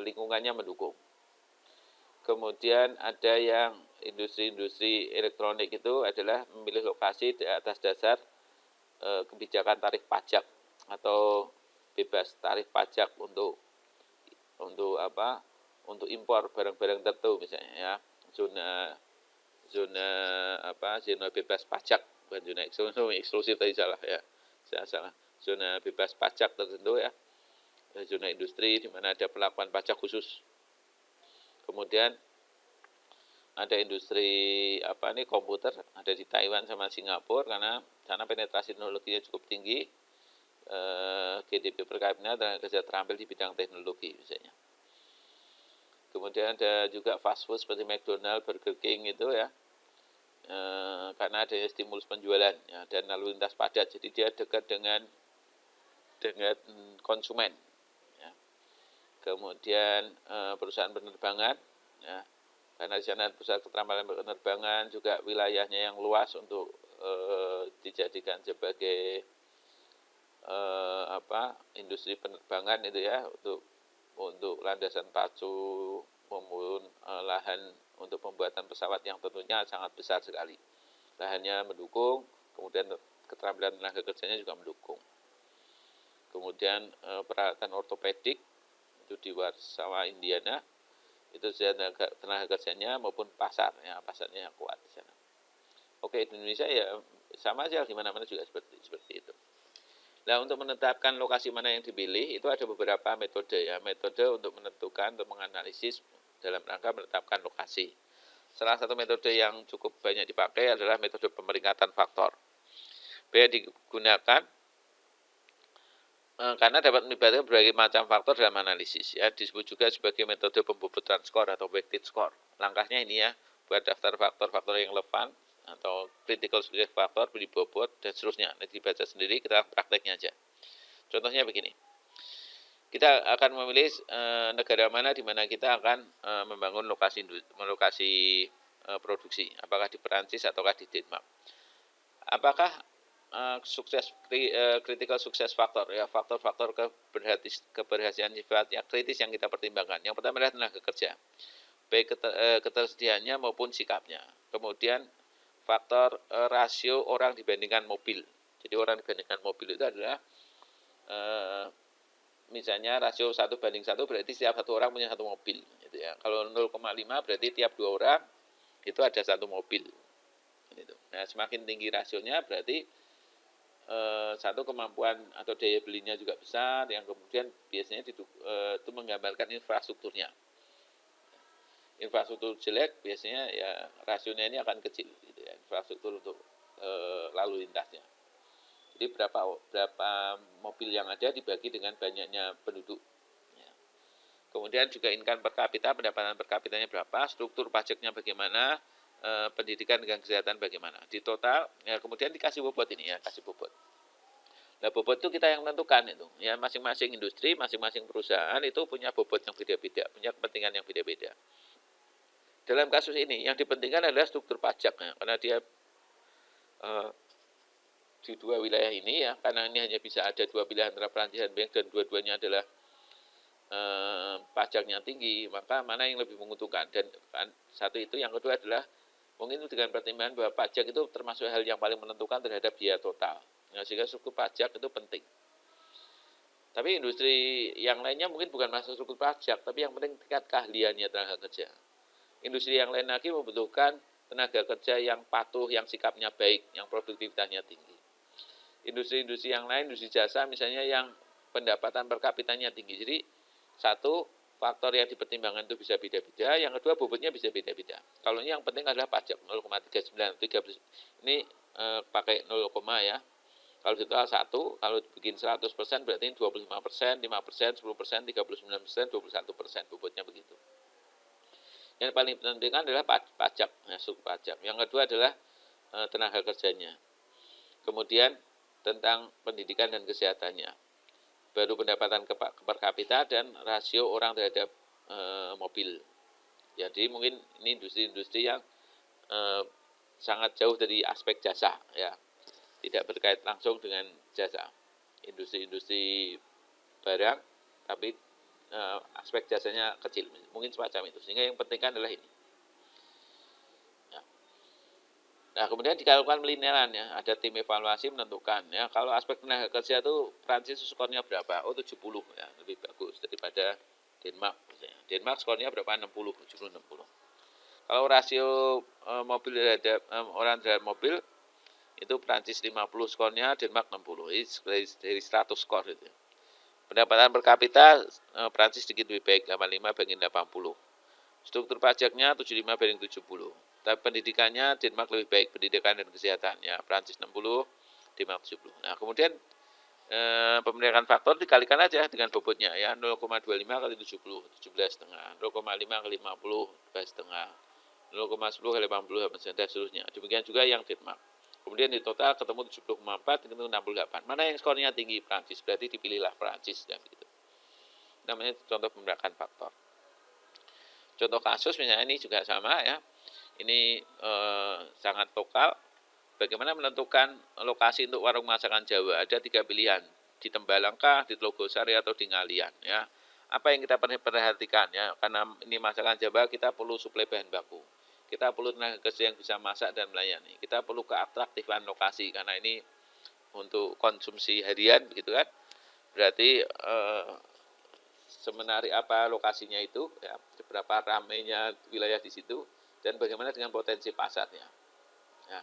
lingkungannya mendukung. Kemudian ada yang industri-industri elektronik itu adalah memilih lokasi di atas dasar kebijakan tarif pajak atau bebas tarif pajak untuk impor barang-barang tertentu misalnya ya, zona bebas pajak, bukan zona eksklusif tadi salah ya, saya salah, zona bebas pajak tertentu ya, zona industri di mana ada pelakuan pajak khusus. Kemudian ada industri komputer, ada di Taiwan sama Singapura karena sana penetrasi teknologinya cukup tinggi. GDP per kapita tenaga kerja terampil di bidang teknologi misalnya. Kemudian ada juga fast food seperti McDonald, Burger King itu ya, karena adanya stimulus penjualan ya, dan lalu lintas padat, jadi dia dekat dengan konsumen. Ya. Kemudian perusahaan penerbangan, ya, karena di sana pusat keterampilan penerbangan juga wilayahnya yang luas untuk dijadikan sebagai industri penerbangan itu ya, untuk landasan pacu maupun lahan untuk pembuatan pesawat yang tentunya sangat besar sekali. Lahannya mendukung, kemudian keterampilan tenaga kerjanya juga mendukung. Kemudian peralatan ortopedik itu di Warsawa, Indiana, itu tenaga kerjanya maupun pasar, ya pasarnya yang kuat di sana. Oke, di Indonesia ya sama aja, di mana-mana juga seperti itu. Nah, untuk menetapkan lokasi mana yang dipilih itu ada beberapa metode ya, metode untuk menentukan, untuk menganalisis dalam rangka menetapkan lokasi. Salah satu metode yang cukup banyak dipakai adalah metode pemeringkatan faktor. Banyak digunakan karena dapat melibatkan berbagai macam faktor dalam analisis ya, disebut juga sebagai metode pembobotan skor atau weighted score. Langkahnya ini ya, buat daftar faktor-faktor yang relevan atau critical success factor, dibobot dan seterusnya. Nanti dibaca sendiri, kita prakteknya aja. Contohnya begini, kita akan memilih negara mana di mana kita akan membangun lokasi produksi, apakah di Perancis ataukah di Denmark. Apakah critical success factor ya, faktor-faktor keberhasilan sifatnya kritis yang kita pertimbangkan. Yang pertama adalah tenaga kerja, baik ketersediaannya maupun sikapnya. Kemudian faktor rasio orang dibandingkan mobil. Jadi orang dibandingkan mobil itu adalah misalnya rasio 1:1 berarti setiap satu orang punya satu mobil gitu ya. Kalau 0,5 berarti tiap 2 orang itu ada satu mobil gitu. Nah, semakin tinggi rasionya berarti satu, kemampuan atau daya belinya juga besar, yang kemudian biasanya itu menggambarkan infrastrukturnya. Infrastruktur jelek biasanya ya rasionya ini akan kecil gitu ya, infrastruktur untuk lalu lintasnya. Jadi berapa mobil yang ada dibagi dengan banyaknya penduduk. Ya. Kemudian juga income per kapita, pendapatan per kapitanya berapa, struktur pajaknya bagaimana, pendidikan dengan kesehatan bagaimana. Di total, ya kemudian dikasih bobot ini ya, kasih bobot. Nah, bobot itu kita yang menentukan itu. Ya, masing-masing industri, masing-masing perusahaan itu punya bobot yang beda-beda, punya kepentingan yang beda-beda. Dalam kasus ini yang dipentingkan adalah struktur pajaknya, karena dia di dua wilayah ini ya, karena ini hanya bisa ada dua pilihan antara Perancis dan Belgia dan dua-duanya adalah pajaknya tinggi, maka mana yang lebih menguntungkan. Dan satu itu, yang kedua adalah mungkin dengan pertimbangan bahwa pajak itu termasuk hal yang paling menentukan terhadap biaya total. Nah, sehingga struktur pajak itu penting. Tapi industri yang lainnya mungkin bukan masalah struktur pajak, tapi yang penting tingkat keahliannya tenaga kerja. Industri yang lain lagi membutuhkan tenaga kerja yang patuh, yang sikapnya baik, yang produktivitasnya tinggi. Industri-industri yang lain, industri jasa misalnya, yang pendapatan per kapitanya tinggi. Jadi satu, faktor yang dipertimbangkan itu bisa beda-beda. Yang kedua, bobotnya bisa beda-beda. Kalau ini yang penting adalah pajak 0,39, 30. Ini pakai 0, ya. Kalau di total 1, kalau bikin 100% berarti 25%, 5%, 10%, 39%, 21%. Bobotnya begitu. Yang paling penting adalah pajak, ya, suku pajak. Yang kedua adalah tenaga kerjanya. Kemudian tentang pendidikan dan kesehatannya. Baru pendapatan per kapita dan rasio orang terhadap mobil. Jadi mungkin ini industri-industri yang sangat jauh dari aspek jasa ya. Tidak berkait langsung dengan jasa. Industri-industri barang tapi aspek jasanya kecil, mungkin semacam itu. Sehingga yang penting adalah ini. Nah, kemudian dilakukan penilaian ya, ada tim evaluasi menentukan ya, kalau aspek tenaga kerja itu Prancis skornya berapa? Oh, 70 ya, lebih bagus daripada Denmark misalnya. Denmark skornya berapa? 60, 70, 60. Kalau rasio mobil terhadap orang terhadap mobil itu Prancis 50 skornya, Denmark 60. Ini dari 100 skor itu. Pendapatan per kapita Prancis sedikit lebih baik, 85 banding 80. Struktur pajaknya 75 banding 70. Tapi pendidikannya Denmark lebih baik, pendidikan dan kesehatan ya, Prancis 60, Denmark 70. Nah, kemudian Pemeriksaan faktor dikalikan aja dengan bobotnya ya, 0,25 kali 70, 17,5, 0,5 kali 50, 12,5, 0,10 kali 80, dan seterusnya. Demikian juga yang Denmark. Kemudian di total ketemu 70,4, ketemu 68. Mana yang skornya tinggi? Prancis. Berarti dipilihlah Prancis dan gitu. Namanya contoh pemeriksaan faktor. Contoh kasus misalnya ini juga sama ya. Ini sangat lokal. Bagaimana menentukan lokasi untuk warung masakan Jawa? Ada 3 pilihan, di Tembalangkah, di Tlogosari, atau di Ngalian. Ya, apa yang kita perhatikan ya? Karena ini masakan Jawa, kita perlu suplai bahan baku. Kita perlu tenaga kerja yang bisa masak dan melayani. Kita perlu keatraktifan lokasi karena ini untuk konsumsi harian, gitu kan? Berarti semenarik apa lokasinya itu, ya, seberapa ramainya wilayah di situ, dan bagaimana dengan potensi pasarnya. Ya,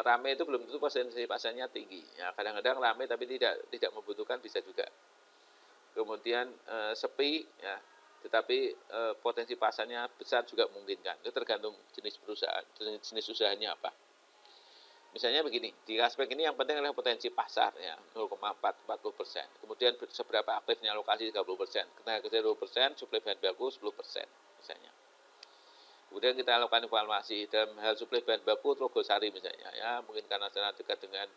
ramai itu belum tentu potensi pasarnya tinggi. Ya, kadang-kadang ramai tapi tidak membutuhkan bisa juga. Kemudian sepi, ya, tetapi potensi pasarnya besar juga memungkinkan. Itu tergantung jenis perusahaan, jenis usahanya apa. Misalnya begini, di aspek ini yang penting adalah potensi pasar ya, 0,40%. Kemudian seberapa aktifnya lokasi 30%, tenaga kerja 20%, suplai bahan baku 10% misalnya. Kemudian kita lakukan evaluasi dalam hal suplai bahan baku Tlogosari misalnya ya, mungkin karena sangat dekat dengan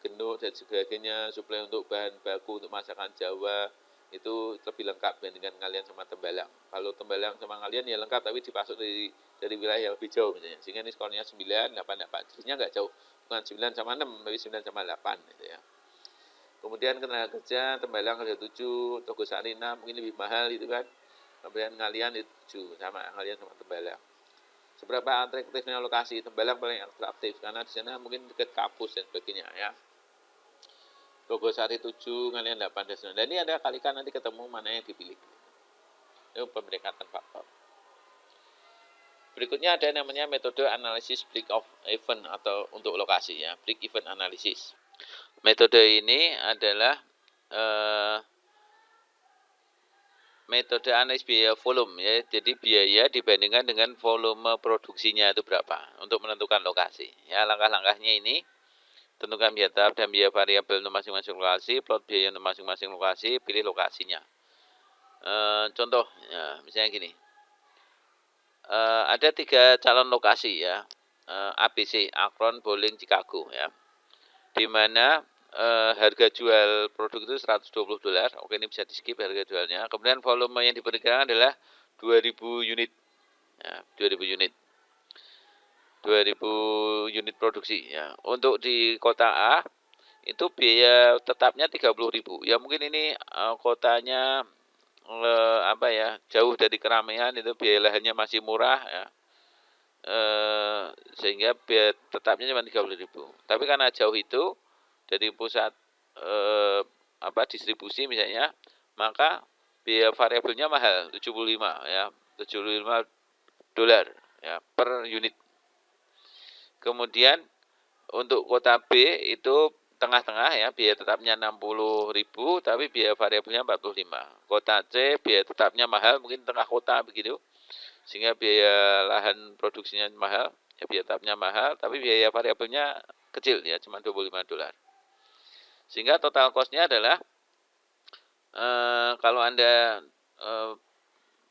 Genuk dan sebagainya, suplai untuk bahan baku untuk masakan Jawa itu lebih lengkap dibandingkan Ngalian sama Tembalang. Kalau Tembalang sama Ngalian ya lengkap tapi dipasok dari wilayah yang lebih jauh misalnya. Sehingga ini skornya 9, 8, 8. Jadinya enggak jauh. Bukan 9 sama 6, tapi 9 sama 8 gitu ya. Kemudian tenaga kerja Tembalang ada 7, Tlogosari 6, mungkin lebih mahal itu kan. Kemudian Ngalian itu 7, sama Ngalian sama Tembalang. Seberapa atraktifnya lokasi? Tembalang paling atraktif karena di sana mungkin dekat kampus dan sebagainya ya. Tlogosari 7, Ngalian 8 dan sebagainya. Dan ini ada kalikan nanti ketemu mana yang dipilih. Itu pemberikatan faktor. Berikutnya ada namanya metode analisis break of event atau untuk lokasi ya, break event analysis. Metode ini adalah metode analisis biaya volume ya, jadi biaya dibandingkan dengan volume produksinya itu berapa untuk menentukan lokasi. Ya, langkah-langkahnya ini tentukan biaya tetap dan biaya variabel untuk masing-masing lokasi, plot biaya untuk masing-masing lokasi, pilih lokasinya. Contoh, ya, misalnya gini, ada 3 calon lokasi ya, ABC, Akron, Bowling, Chicago ya, di mana harga jual produk itu $120. Oke, ini bisa di skip harga jualnya. Kemudian volume yang diperkirakan adalah 2000 unit. Ya, 2000 unit. 2000 unit produksi ya. Untuk di kota A itu biaya tetapnya 30.000. Ya mungkin ini kotanya jauh dari keramaian, itu biaya lahannya masih murah ya. Sehingga biaya tetapnya cuma 30.000. Tapi karena jauh itu dari pusat distribusi misalnya, maka biaya variabelnya mahal, 75 ya, $75 ya per unit. Kemudian untuk kota B itu tengah-tengah ya, biaya tetapnya 60.000 tapi biaya variabelnya 45. Kota C biaya tetapnya mahal, mungkin tengah kota begitu, sehingga biaya lahan produksinya mahal, ya biaya tetapnya mahal tapi biaya variabelnya kecil ya, cuma $25. Sehingga total cost-nya adalah kalau Anda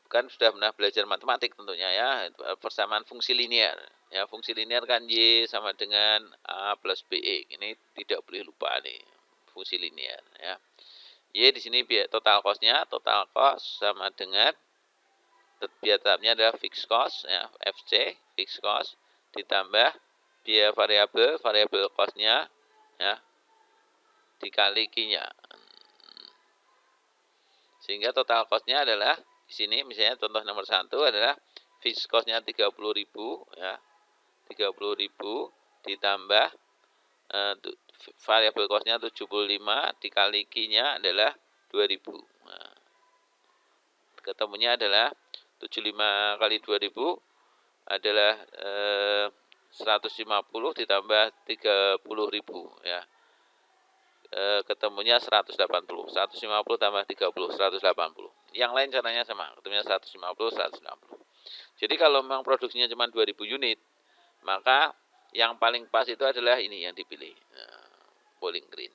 kan sudah pernah belajar matematik tentunya ya, persamaan fungsi linear. Ya, fungsi linear kan Y sama dengan A plus BE. Ini tidak boleh lupa nih, fungsi linear ya. Y di sini total cost-nya, total cost sama dengan biaya tetapnya adalah fixed cost ya, FC, fixed cost ditambah biaya variabel cost-nya ya, dikali Q-nya. Sehingga total cost-nya adalah di sini misalnya contoh nomor 1 adalah fixed cost-nya 30.000 ya. 30.000 ditambah variabel cost-nya 75 dikali Q-nya adalah 2.000. Nah, ketemunya adalah 75 kali 2.000 adalah 150 ditambah 30.000 ya. Ketemunya 180. 150 tambah 30, 180. Yang lain caranya sama, ketemunya 150, 160. Jadi kalau memang produksinya cuma 2000 unit, maka yang paling pas itu adalah ini yang dipilih, Bowling Green.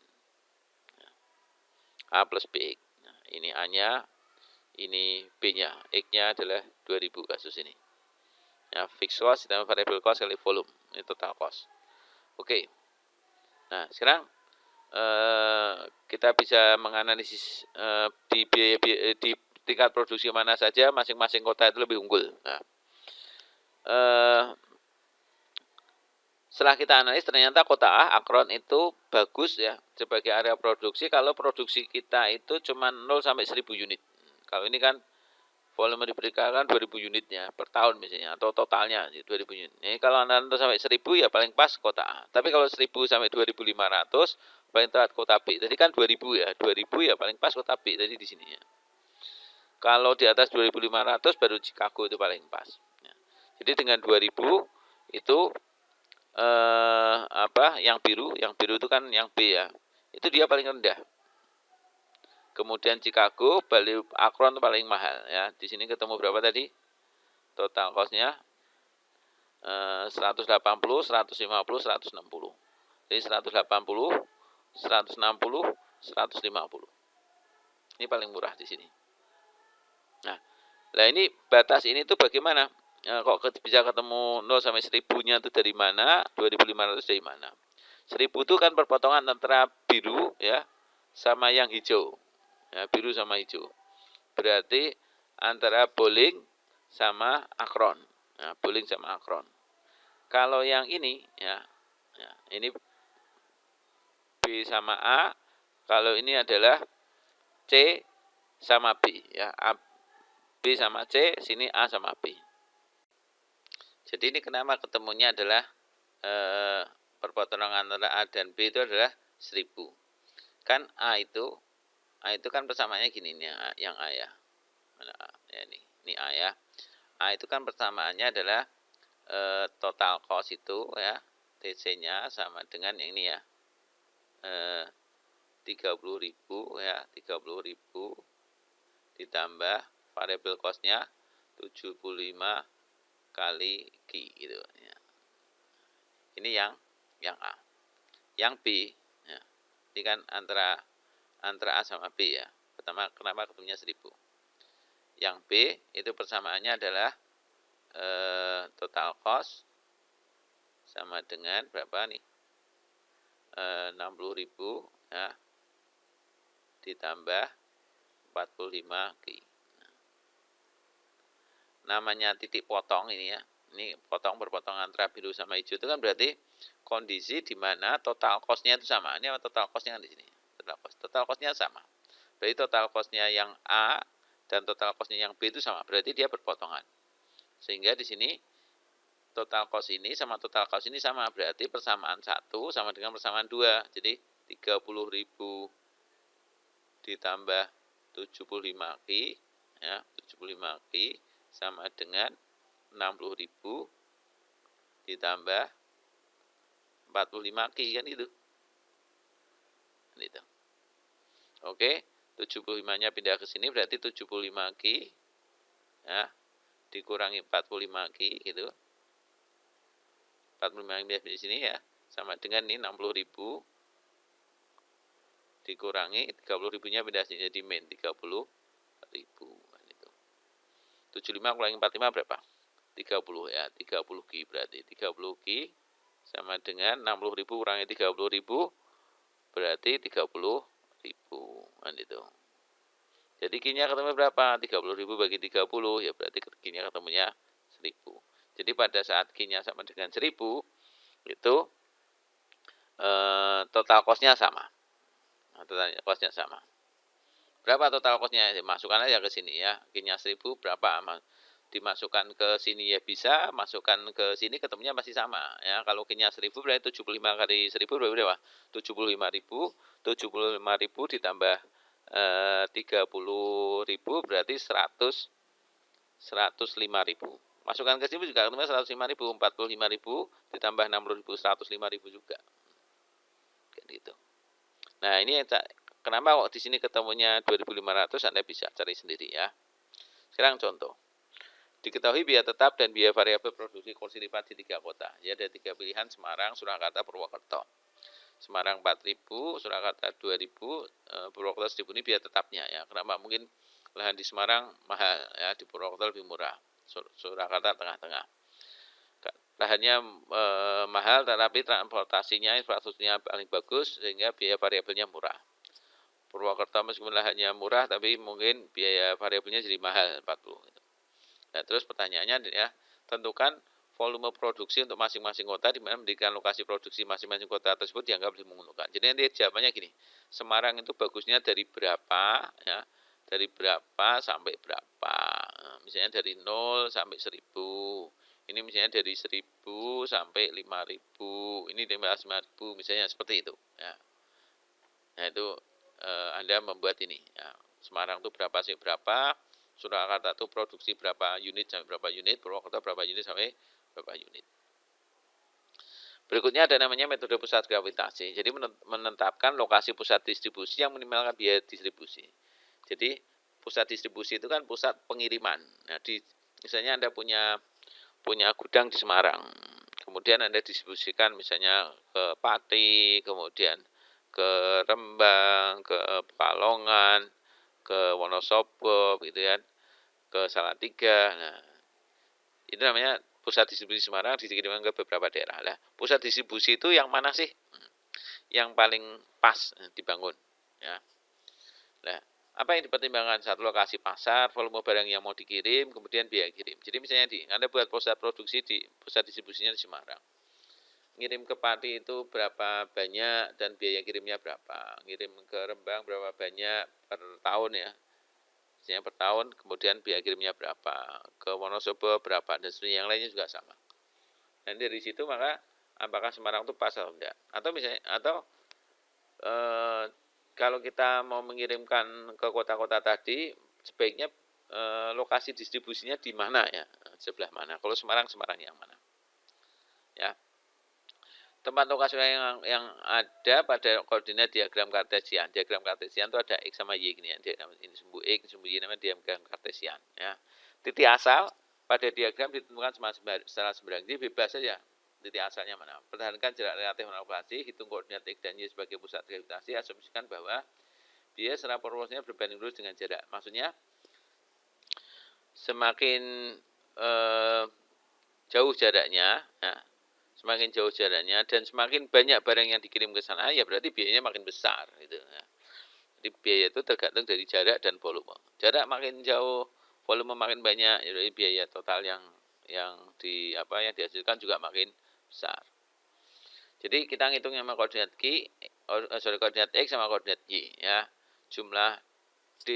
A plus BX. Nah, ini A-nya, ini B-nya. X-nya adalah 2000 kasus ini. Ya, fixed cost ditambah variable cost kali volume. Ini total cost. Oke. Nah, sekarang kita bisa menganalisis di biaya di tingkat produksi mana saja masing-masing kota itu lebih unggul. Nah, setelah kita analis ternyata kota A, Akron itu bagus ya sebagai area produksi kalau produksi kita itu cuma 0 sampai 1000 unit. Kalau ini kan volume diperkirakan 2000 unitnya per tahun misalnya atau totalnya 2000 unit. Ini kalau 0 sampai 1000 ya paling pas kota A. Tapi kalau 1000 sampai 2500 paling tepat kota B. Tadi kan 2000 ya. 2000 ya paling pas kota B tadi di sini ya. Kalau di atas 2500 baru Chicago itu paling pas. Ya. Jadi dengan 2000 itu yang biru itu kan yang B ya. Itu dia paling rendah. Kemudian Chicago, Bali, Akron itu paling mahal ya. Di sini ketemu berapa tadi? Total cost-nya 180, 150, 160. Jadi 180, 160, 150. Ini paling murah di sini. Nah, ini batas ini tuh bagaimana? Kok bisa ketemu 0 sampai 1000-nya itu dari mana? 2500 dari mana? 1000 itu kan perpotongan antara biru ya sama yang hijau. Ya, biru sama hijau. Berarti antara Bowling sama Akron. Nah, Bowling sama Akron. Kalau yang ini ya ini B sama A. Kalau ini adalah C sama B ya. B sama C, sini A sama B. Jadi ini kenapa ketemunya adalah perpotongan antara A dan B itu adalah 1000. Kan A itu kan persamaannya gini nih, yang A ya. Mana A? Ya ini A ya. A itu kan persamaannya adalah total cost itu ya, TC-nya sama dengan yang ini ya. 30.000 ya, 30.000 ditambah variable cost-nya 75 kali Q gitu ya. Ini yang A. Yang B ya. Ini kan antara A sama B ya. Pertama kenapa ketemunya 1000. Yang B itu persamaannya adalah total cost sama dengan berapa nih? 60.000 ya. Ditambah 45 Q. Namanya titik potong ini ya. Ini berpotong antara biru sama hijau itu kan berarti kondisi di mana total cost-nya itu sama. Ini total cost-nya kan di sini. Total cost-nya sama. Berarti total cost-nya yang A dan total cost-nya yang B itu sama. Berarti dia berpotongan. Sehingga di sini total cost ini sama total cost ini sama. Berarti persamaan 1 sama dengan persamaan 2. Jadi 30.000 ditambah 75 Q ya, 75 Q sama dengan 60.000 ditambah 45 Q kan itu. Gitu. Oke, 75-nya pindah ke sini berarti 75 Q ya, dikurangi 45 Q gitu. 45 pindah di sini ya, sama dengan ini 60.000 dikurangi 30.000-nya pindah sini jadi min 30.000 kan itu. 75 kurangi 45 berapa? 30 ya, 30 Q berarti 30 Q sama dengan 60.000 kurangi 30.000 berarti 30.000 kan itu. Jadi Q-nya ketemu berapa? 30.000 bagi 30 ya berarti Q-nya ketemunya 1000. Jadi pada saat Q-nya sama dengan 1000 itu total cost-nya sama. Nah, total cost-nya sama. Berapa total cost-nya? Masukkan aja ke sini ya. Q-nya 1000 berapa? Dimasukkan ke sini ya bisa, masukkan ke sini ketemunya masih sama ya. Kalau Q-nya 1000 berarti 75 kali 1000 berapa? 75.000. 75.000 ditambah 30.000 berarti 105.000. Masukkan ke sini juga ketemunya 105.000, 45.000 ditambah 60.000, 105.000 juga. Kayak gitu. Nah, ini kenapa kok di sini ketemunya 2.500, Anda bisa cari sendiri ya. Sekarang contoh. Diketahui biaya tetap dan biaya variabel produksi kursi lipat di 3 kota. Ya, ada 3 pilihan: Semarang, Surakarta, Purwokerto. Semarang 4.000, Surakarta 2.000, Purwokerto 1.000 ini biaya tetapnya ya. Kenapa? Mungkin lahan di Semarang mahal ya, di Purwokerto lebih murah, Surakarta tengah-tengah. Lahannya mahal tetapi transportasinya, infrastrukturnya paling bagus sehingga biaya variabelnya murah. Purwokerto meskipun lahannya murah tapi mungkin biaya variabelnya jadi mahal 40 gitu. Nah, terus pertanyaannya ya, tentukan volume produksi untuk masing-masing kota di mana mendirikan lokasi produksi masing-masing kota tersebut dianggap lebih menguntungkan. Jadi nanti jawabannya gini, Semarang itu bagusnya dari berapa ya, dari berapa sampai berapa. Nah, misalnya dari 0 sampai 1000. Ini misalnya dari 1000 sampai 5000. Ini 15.000 misalnya seperti itu ya. Nah, itu Anda membuat ini ya. Semarang itu berapa sih berapa, Surakarta itu produksi berapa unit sampai berapa unit, Purwokerto berapa unit sampai berapa unit. Berikutnya ada namanya metode pusat gravitasi. Jadi menetapkan lokasi pusat distribusi yang meminimalkan biaya distribusi. Jadi pusat distribusi itu kan pusat pengiriman. Nah, misalnya Anda punya gudang di Semarang, kemudian Anda distribusikan misalnya ke Pati, kemudian ke Rembang, ke Pekalongan, ke Wonosobo gitu kan, ke Salatiga. Nah, itu namanya pusat distribusi Semarang dikirimkan ke beberapa daerah. Lah, pusat distribusi itu yang mana sih? Yang paling pas dibangun ya. Nah, apa yang dipertimbangkan? Satu, lokasi pasar, volume barang yang mau dikirim, kemudian biaya kirim. Jadi misalnya Anda buat pusat produksi di pusat distribusinya di Semarang. Ngirim ke Pati itu berapa banyak dan biaya kirimnya berapa. Ngirim ke Rembang berapa banyak per tahun ya. Misalnya per tahun, kemudian biaya kirimnya berapa. Ke Wonosobo berapa, dan sebenarnya yang lainnya juga sama. Dan dari situ maka apakah Semarang itu pas atau enggak. Atau misalnya, kalau kita mau mengirimkan ke kota-kota tadi, sebaiknya lokasi distribusinya di mana ya, sebelah mana. Kalau Semarang yang mana. Ya. Tempat lokasi yang ada pada koordinat diagram kartesian. Diagram kartesian itu ada X sama Y gini ya. Diagram ini sumbu X, sumbu Y namanya diagram kartesian ya. Titik asal pada diagram ditentukan secara sembarang. Jadi bebas saja titik asalnya mana. Pertahankan jarak relatif kalkulasi, hitung koordinat X dan Y sebagai pusat gravitasi, asumsikan bahwa biaya secara proporsinya berbanding lurus dengan jarak. Maksudnya semakin jauh jaraknya, ya, semakin jauh jaraknya dan semakin banyak barang yang dikirim ke sana, ya berarti biayanya makin besar gitu ya. Jadi biaya itu tergantung dari jarak dan volume. Jarak makin jauh, volume makin banyak, jadi biaya total yang dihasilkan juga makin besar. Jadi kita ngitung sama koordinat koordinat X sama koordinat Y ya. Jumlah D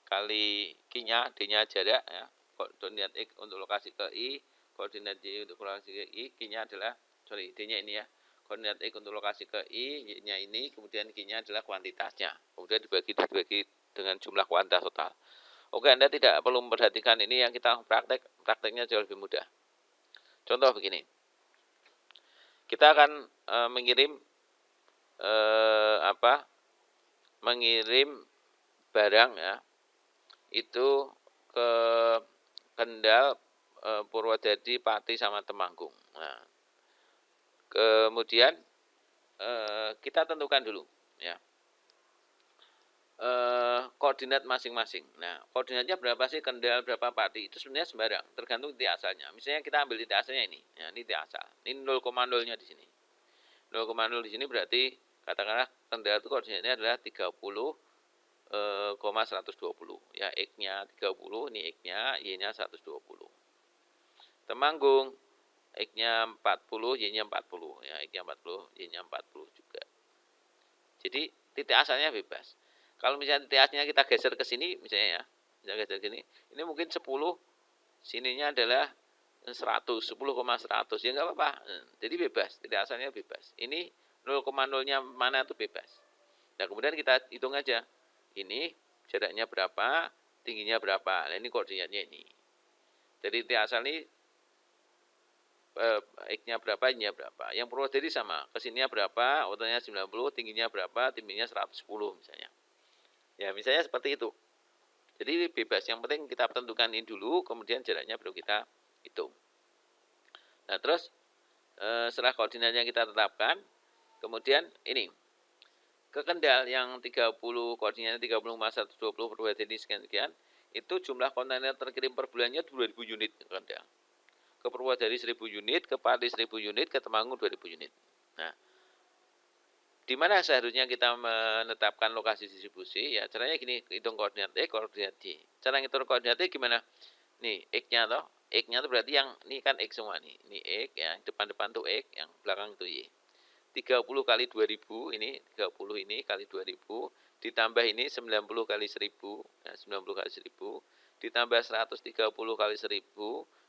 kali Q-nya, D-nya jarak ya. Koordinat X untuk lokasi ke I, koordinat Y untuk lokasi ke I, Q-nya adalah, D-nya ini ya. Koordinat X untuk lokasi ke I, Y-nya ini, kemudian Q-nya adalah kuantitasnya. Kemudian dibagi dengan jumlah kuantitas total. Oke, Anda tidak perlu memperhatikan ini, yang kita prakteknya jauh lebih mudah. Contoh begini. Kita akan mengirim barang ya, itu ke Kendal, Purwodadi, Pati sama Temanggung. Nah, kemudian kita tentukan dulu ya koordinat masing-masing. Nah, koordinatnya berapa sih Kendal, berapa Pati, itu sebenarnya sembarang, tergantung titik asalnya. Misalnya kita ambil titik asalnya ini, ya, ini titik asal. Ini 0,0-nya di sini. 0,0 di sini berarti katakanlah Kendal itu koordinatnya adalah 30,120 ya, X-nya 30, ini X-nya, Y-nya 120. Temanggung X-nya 40, Y-nya 40 ya, X-nya 40, Y-nya 40 juga. Jadi titik asalnya bebas. Kalau misalnya titik asalnya kita geser ke sini misalnya ya, kita geser ke sini, ini mungkin 10, sininya adalah 100, 10,100 ya enggak apa-apa. Jadi bebas, titik asalnya bebas. Ini 0,0-nya mana itu bebas. Nah, kemudian kita hitung aja. Ini jaraknya berapa, tingginya berapa. Nah, ini koordinatnya ini. Jadi titik asal ini X-nya berapa, Y-nya berapa. Yang Purwodadi sama, kesininya berapa, ototnya 90, tingginya berapa, tingginya 110 misalnya. Ya, misalnya seperti itu. Jadi bebas, yang penting kita tentukan ini dulu, kemudian jaraknya baru kita hitung. Nah, terus setelah koordinatnya kita tetapkan, Kemudian ini ke Kendal yang 30 koordinatnya 30,120 per ini sekian, itu jumlah kontainer terkirim per bulannya 2000 unit ke Kendal. Ke Purwodadi 1000 unit, ke Pati 1000 unit, ke Temanggung 2000 unit. Nah, di mana seharusnya kita menetapkan lokasi distribusi? Ya, caranya gini, hitung koordinat koordinat Y. Cara ngitung koordinat gimana? Nih, X-nya toh. X-nya itu berarti yang ini kan X semua nih. Ini X ya, depan-depan tuh X, yang belakang tuh Y. 30 kali 2000 ini 30 ini kali 2000 ditambah ini 90 kali 1000 ya, 90 kali 1000 ditambah 130 kali 1000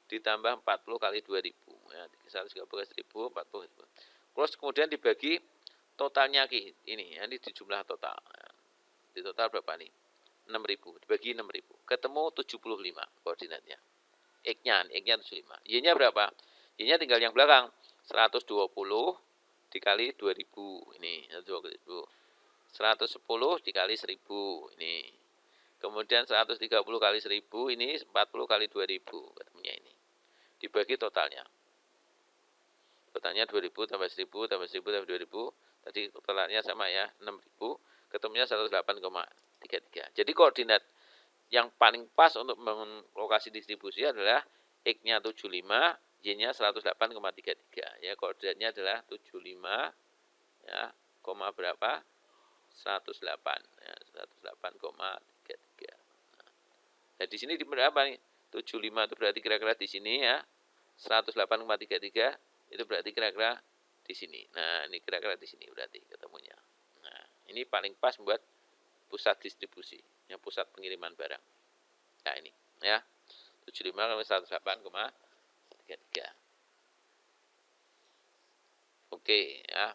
ditambah 40 kali 2000 ya, 130 kali 1000 40 kali 2000. Terus kemudian dibagi totalnya ini ya, ini di jumlah total ya. Di total berapa nih? 6000 dibagi 6000 ketemu 75 koordinatnya. X-nya 75. Y-nya berapa? Y-nya tinggal yang belakang 120 dikali 2000 ini 110 dikali 1000 ini, kemudian 130 kali 1000 ini 40 kali 2000 ketemunya ini, dibagi totalnya 2000 tambah 1000 tambah 1000 tambah 2000 tadi totalnya sama ya 6000 ketemunya 108,33. Jadi koordinat yang paling pas untuk membangun lokasi distribusi adalah X-nya 75, Y-nya 108,33 ya, koordinatnya adalah 75 ya, koma berapa? 108 ya, 108,33. Nah, di sini di berapa nih? 75 itu berarti kira-kira di sini ya. 108,33 itu berarti kira-kira di sini. Nah, ini kira-kira di sini berarti ketemunya. Nah, ini paling pas buat pusat distribusi, ya, pusat pengiriman barang. Nah, ini ya. 75 kali 108,33. Oke, ya.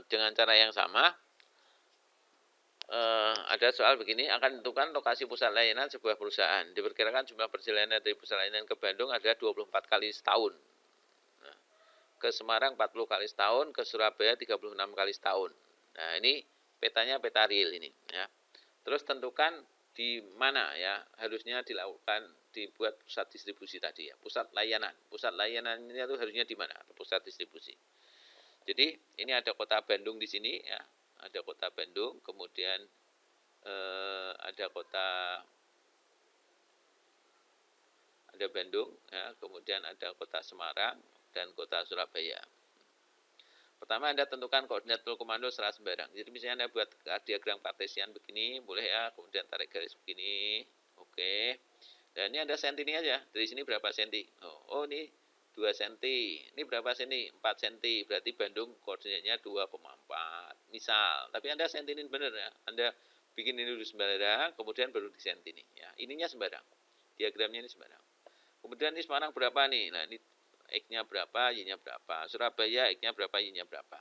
Dengan cara yang sama, ada soal begini, akan tentukan lokasi pusat layanan sebuah perusahaan. Diperkirakan jumlah perjalanan dari pusat layanan ke Bandung adalah 24 kali setahun. Nah, ke Semarang 40 kali setahun, ke Surabaya 36 kali setahun. Nah, ini petanya peta real ini ya. Terus tentukan di mana ya harusnya dibuat pusat distribusi tadi ya, pusat layanan. Pusat layanannya itu harusnya di mana? Pusat distribusi. Jadi ini ada kota Bandung di sini ya, ada kota Bandung, kemudian ada Bandung ya, kemudian ada kota Semarang dan kota Surabaya. Pertama Anda tentukan koordinat komando secara sembarang. Jadi misalnya Anda buat diagram kartesian begini, boleh ya, kemudian tarik garis begini. Oke. Dan ini Anda senti ini aja. Dari sini berapa senti? Oh ini 2 cm. Ini berapa senti? 4 cm. Berarti Bandung koordinatnya 2,4. Misal. Tapi Anda senti ini benar ya. Anda bikin ini dulu sembarang, kemudian baru di senti ini. Ya, ininya sembarang. Diagramnya ini sembarang. Kemudian ini Semarang berapa nih? Nah, ini X-nya berapa, Y-nya berapa. Surabaya X-nya berapa, Y-nya berapa.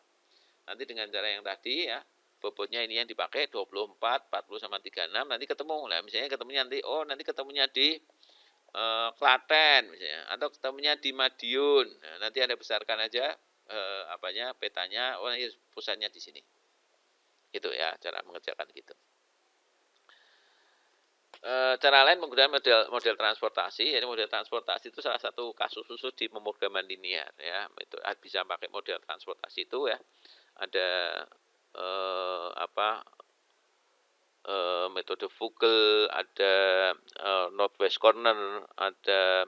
Nanti dengan cara yang tadi ya, bobotnya ini yang dipakai 24, 40 sama 36, nanti ketemu. Nah, misalnya ketemunya nanti ketemunya di Klaten misalnya, atau ketemunya di Madiun. Nah, nanti Anda besarkan aja petanya, ini pusatnya di sini. Itu ya cara mengerjakan gitu. Cara lain menggunakan model transportasi. Jadi model transportasi itu salah satu kasus khusus di pemrograman linear ya. Itu bisa pakai model transportasi itu ya. Ada metode Vogel, ada Northwest Corner, ada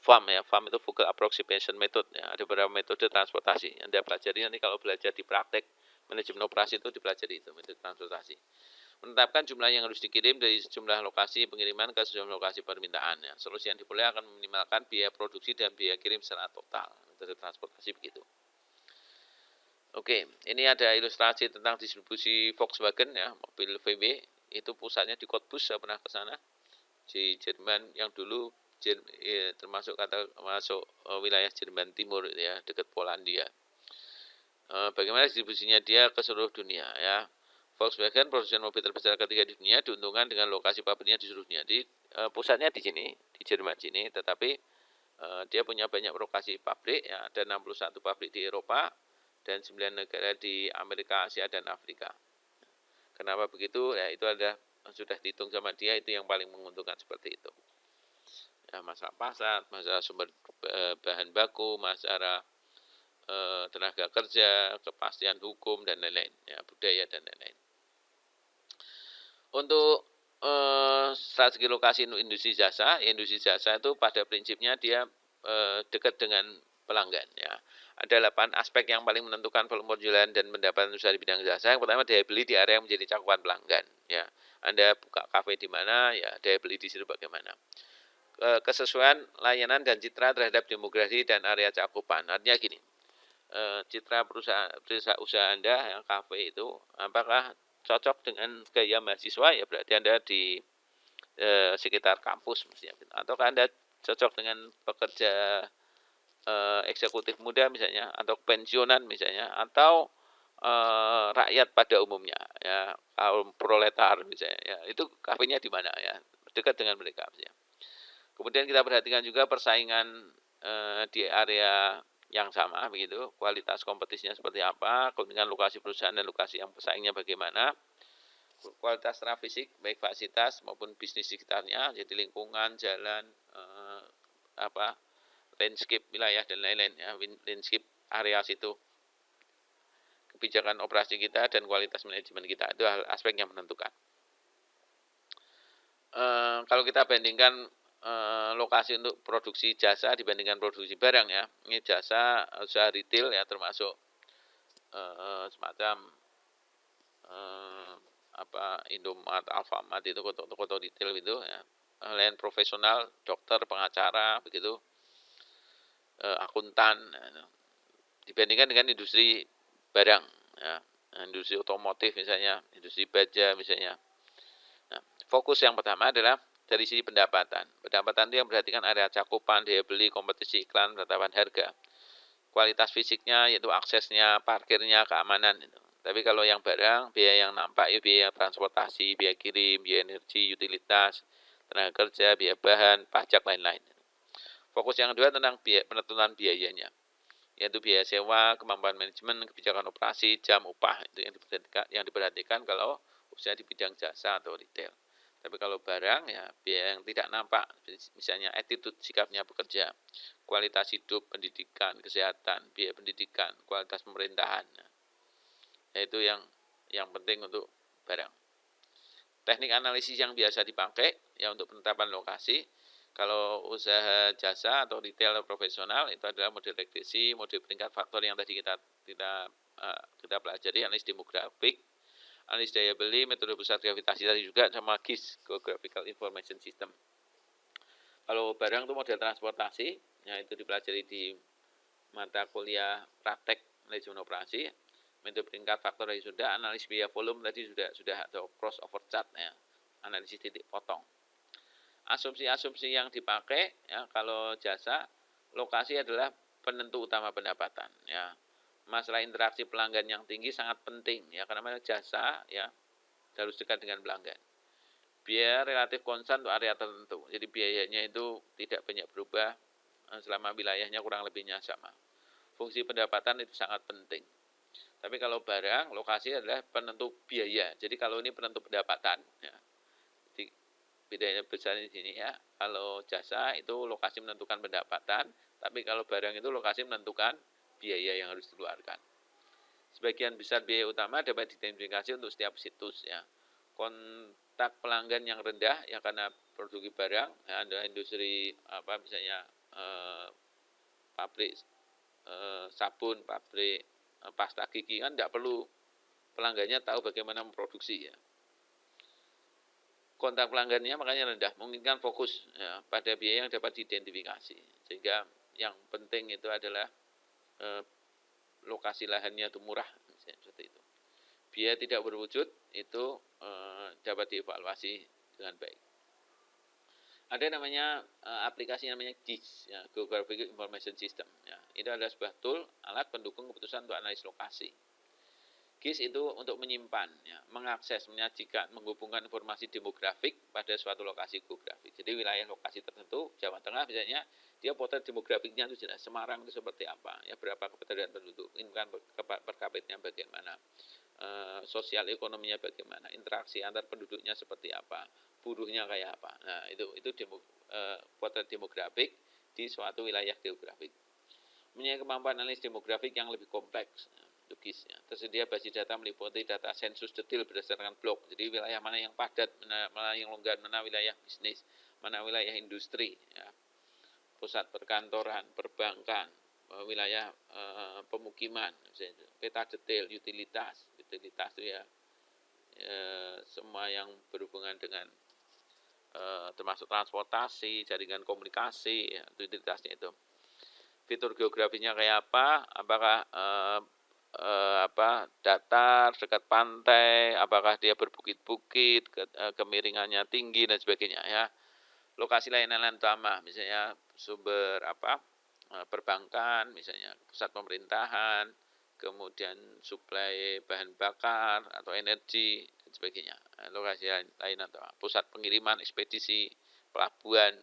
FAM ya. FAM itu Vogel Approximation Method ya. Ada beberapa metode transportasi. Anda pelajari nanti kalau belajar di praktek manajemen operasi itu dipelajari itu metode transportasi. Menetapkan jumlah yang harus dikirim dari sejumlah lokasi pengiriman ke sejumlah lokasi permintaan. Ya. Solusi yang diperoleh akan meminimalkan biaya produksi dan biaya kirim secara total. Metode transportasi begitu. Oke, ini ada ilustrasi tentang distribusi Volkswagen ya, mobil VW. Itu pusatnya di Cottbus, saya pernah ke sana. Di Jerman yang dulu termasuk wilayah Jerman Timur ya, dekat Polandia. Bagaimana distribusinya dia ke seluruh dunia ya. Volkswagen, produsen mobil terbesar ketiga di dunia, diuntungkan dengan lokasi pabriknya di seluruh dunia. Di pusatnya di sini, di Jerman sini, tetapi dia punya banyak lokasi pabrik, ya, ada 61 pabrik di Eropa dan 9 negara di Amerika, Asia dan Afrika. Kenapa begitu? Ya itu ada sudah dihitung sama dia, itu yang paling menguntungkan seperti itu. Ya, masalah pasar, masalah sumber bahan baku, masalah tenaga kerja, kepastian hukum dan lain-lain, ya, budaya dan lain-lain. Untuk strategi lokasi industri jasa itu pada prinsipnya dia dekat dengan pelanggan, ya. Ada 8 aspek yang paling menentukan volume penjualan dan pendapatan usaha di bidang jasa. Yang pertama, daya beli di area yang menjadi cakupan pelanggan, ya. Anda buka kafe di mana, ya daya beli di situ bagaimana. Kesesuaian layanan dan citra terhadap demografi dan area cakupan. Artinya gini, citra perusahaan usaha Anda yang kafe itu apakah cocok dengan gaya mahasiswa, ya berarti Anda di sekitar kampus mestinya, ataukah Anda cocok dengan pekerja eksekutif muda misalnya, atau pensiunan misalnya, atau rakyat pada umumnya, ya kaum proletar misalnya, ya itu kafenya di mana, ya dekat dengan mereka misalnya. Kemudian kita perhatikan juga persaingan di area yang sama begitu, kualitas kompetisinya seperti apa, kemudian lokasi perusahaan dan lokasi yang pesaingnya bagaimana, kualitas secara fisik baik fasilitas maupun bisnis sekitarnya, jadi lingkungan, jalan, landscape wilayah dan lain-lain, ya, landscape area situ, kebijakan operasi kita dan kualitas manajemen kita, itu aspek yang menentukan. Kalau kita bandingkan lokasi untuk produksi jasa dibandingkan produksi barang, ya, ini jasa usaha retail, ya, termasuk semacam Indomart, Alfamart itu toko-toko retail itu, ya. Lain profesional, dokter, pengacara begitu, akuntan, dibandingkan dengan industri barang, ya, industri otomotif misalnya, industri baja misalnya. Nah, fokus yang pertama adalah dari sisi pendapatan. Pendapatan itu yang memperhatikan area cakupan, daya beli, kompetisi iklan, penetapan harga. Kualitas fisiknya yaitu aksesnya, parkirnya, keamanan itu. Tapi kalau yang barang, biaya yang nampak ya biaya transportasi, biaya kirim, biaya energi, utilitas, tenaga kerja, biaya bahan, pajak lain-lain. Fokus yang kedua tentang penentuan biayanya, yaitu biaya sewa, kemampuan manajemen, kebijakan operasi, jam upah, itu yang diperhatikan kalau usaha di bidang jasa atau retail. Tapi kalau barang, ya biaya yang tidak nampak, misalnya attitude, sikapnya bekerja, kualitas hidup, pendidikan, kesehatan, biaya pendidikan, kualitas pemerintahan, yaitu yang penting untuk barang. Teknik analisis yang biasa dipakai, ya, untuk penetapan lokasi. Kalau usaha jasa atau retail profesional itu adalah model regresi, model peringkat faktor yang tadi kita pelajari, analisis demografik, analis daya beli, metode pusat gravitasi tadi juga, sama GIS, Geographical Information System. Kalau barang itu model transportasi, ya itu dipelajari di mata kuliah praktek manajemen operasi, metode peringkat faktor tadi sudah, analis biaya volume tadi sudah ada crossover chart, ya, analisis titik potong. Asumsi-asumsi yang dipakai, ya, kalau jasa, lokasi adalah penentu utama pendapatan, ya. Masalah interaksi pelanggan yang tinggi sangat penting, ya, karena jasa, ya, harus dekat dengan pelanggan. Biaya relatif konstan untuk area tertentu, jadi biayanya itu tidak banyak berubah selama wilayahnya kurang lebihnya sama. Fungsi pendapatan itu sangat penting. Tapi kalau barang, lokasi adalah penentu biaya. Jadi kalau ini penentu pendapatan, ya, jadi bedanya besar di sini, ya. Kalau jasa itu lokasi menentukan pendapatan, tapi kalau barang itu lokasi menentukan biaya yang harus dikeluarkan. Sebagian besar biaya utama dapat diidentifikasi untuk setiap situs, ya. Kontak pelanggan yang rendah, ya, karena produksi barang, ya, ada industri misalnya pabrik sabun, pabrik pasta gigi, kan tidak perlu pelanggannya tahu bagaimana memproduksi, ya. Kontak pelanggannya makanya rendah, memungkinkan fokus, ya, pada biaya yang dapat diidentifikasi. Sehingga yang penting itu adalah lokasi lahannya itu murah, misalnya seperti itu. Biaya tidak berwujud itu dapat dievaluasi dengan baik. Ada namanya aplikasi namanya GIS, ya, Geographical Information System, ya. Itu adalah sebuah tool alat pendukung keputusan untuk analisis lokasi. GIS itu untuk menyimpan, ya, mengakses, menyajikan, menghubungkan informasi demografik pada suatu lokasi geografik. Jadi wilayah lokasi tertentu, Jawa Tengah misalnya, dia potret demografiknya itu jelas. Semarang itu seperti apa, ya, berapa keberadaan penduduk, income per kapitanya bagaimana, sosial ekonominya bagaimana, interaksi antar penduduknya seperti apa, buruhnya kayak apa. Nah, itu potret demografik di suatu wilayah geografik. mempunyai kemampuan analisis demografik yang lebih kompleks. Logis, ya. Tersedia basis data meliputi data sensus detail berdasarkan blok. Jadi wilayah mana yang padat, mana yang longgar, mana wilayah bisnis, mana wilayah industri, ya. Pusat perkantoran, perbankan, wilayah pemukiman, misalnya, peta detail, utilitas itu ya, semua yang berhubungan dengan termasuk transportasi, jaringan komunikasi, ya, utilitasnya itu. Fitur geografinya kayak apa? Apakah datar, dekat pantai, apakah dia berbukit-bukit, kemiringannya tinggi dan sebagainya, ya. Lokasi layanan utama, misalnya sumber perbankan, misalnya pusat pemerintahan, kemudian suplai bahan bakar atau energi dan sebagainya. Lokasi layanan utama, pusat pengiriman, ekspedisi, pelabuhan.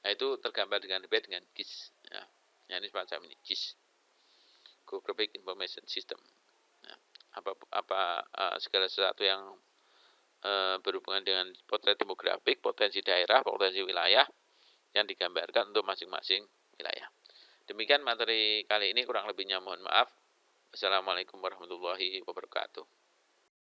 Nah, itu tergambar dengan GIS. Ya. Ini semacam ini GIS, Geographic Information System. Nah, segala sesuatu yang berhubungan dengan potret demografik, potensi daerah, potensi wilayah yang digambarkan untuk masing-masing wilayah. Demikian materi kali ini, kurang lebihnya mohon maaf. Wassalamualaikum warahmatullahi wabarakatuh.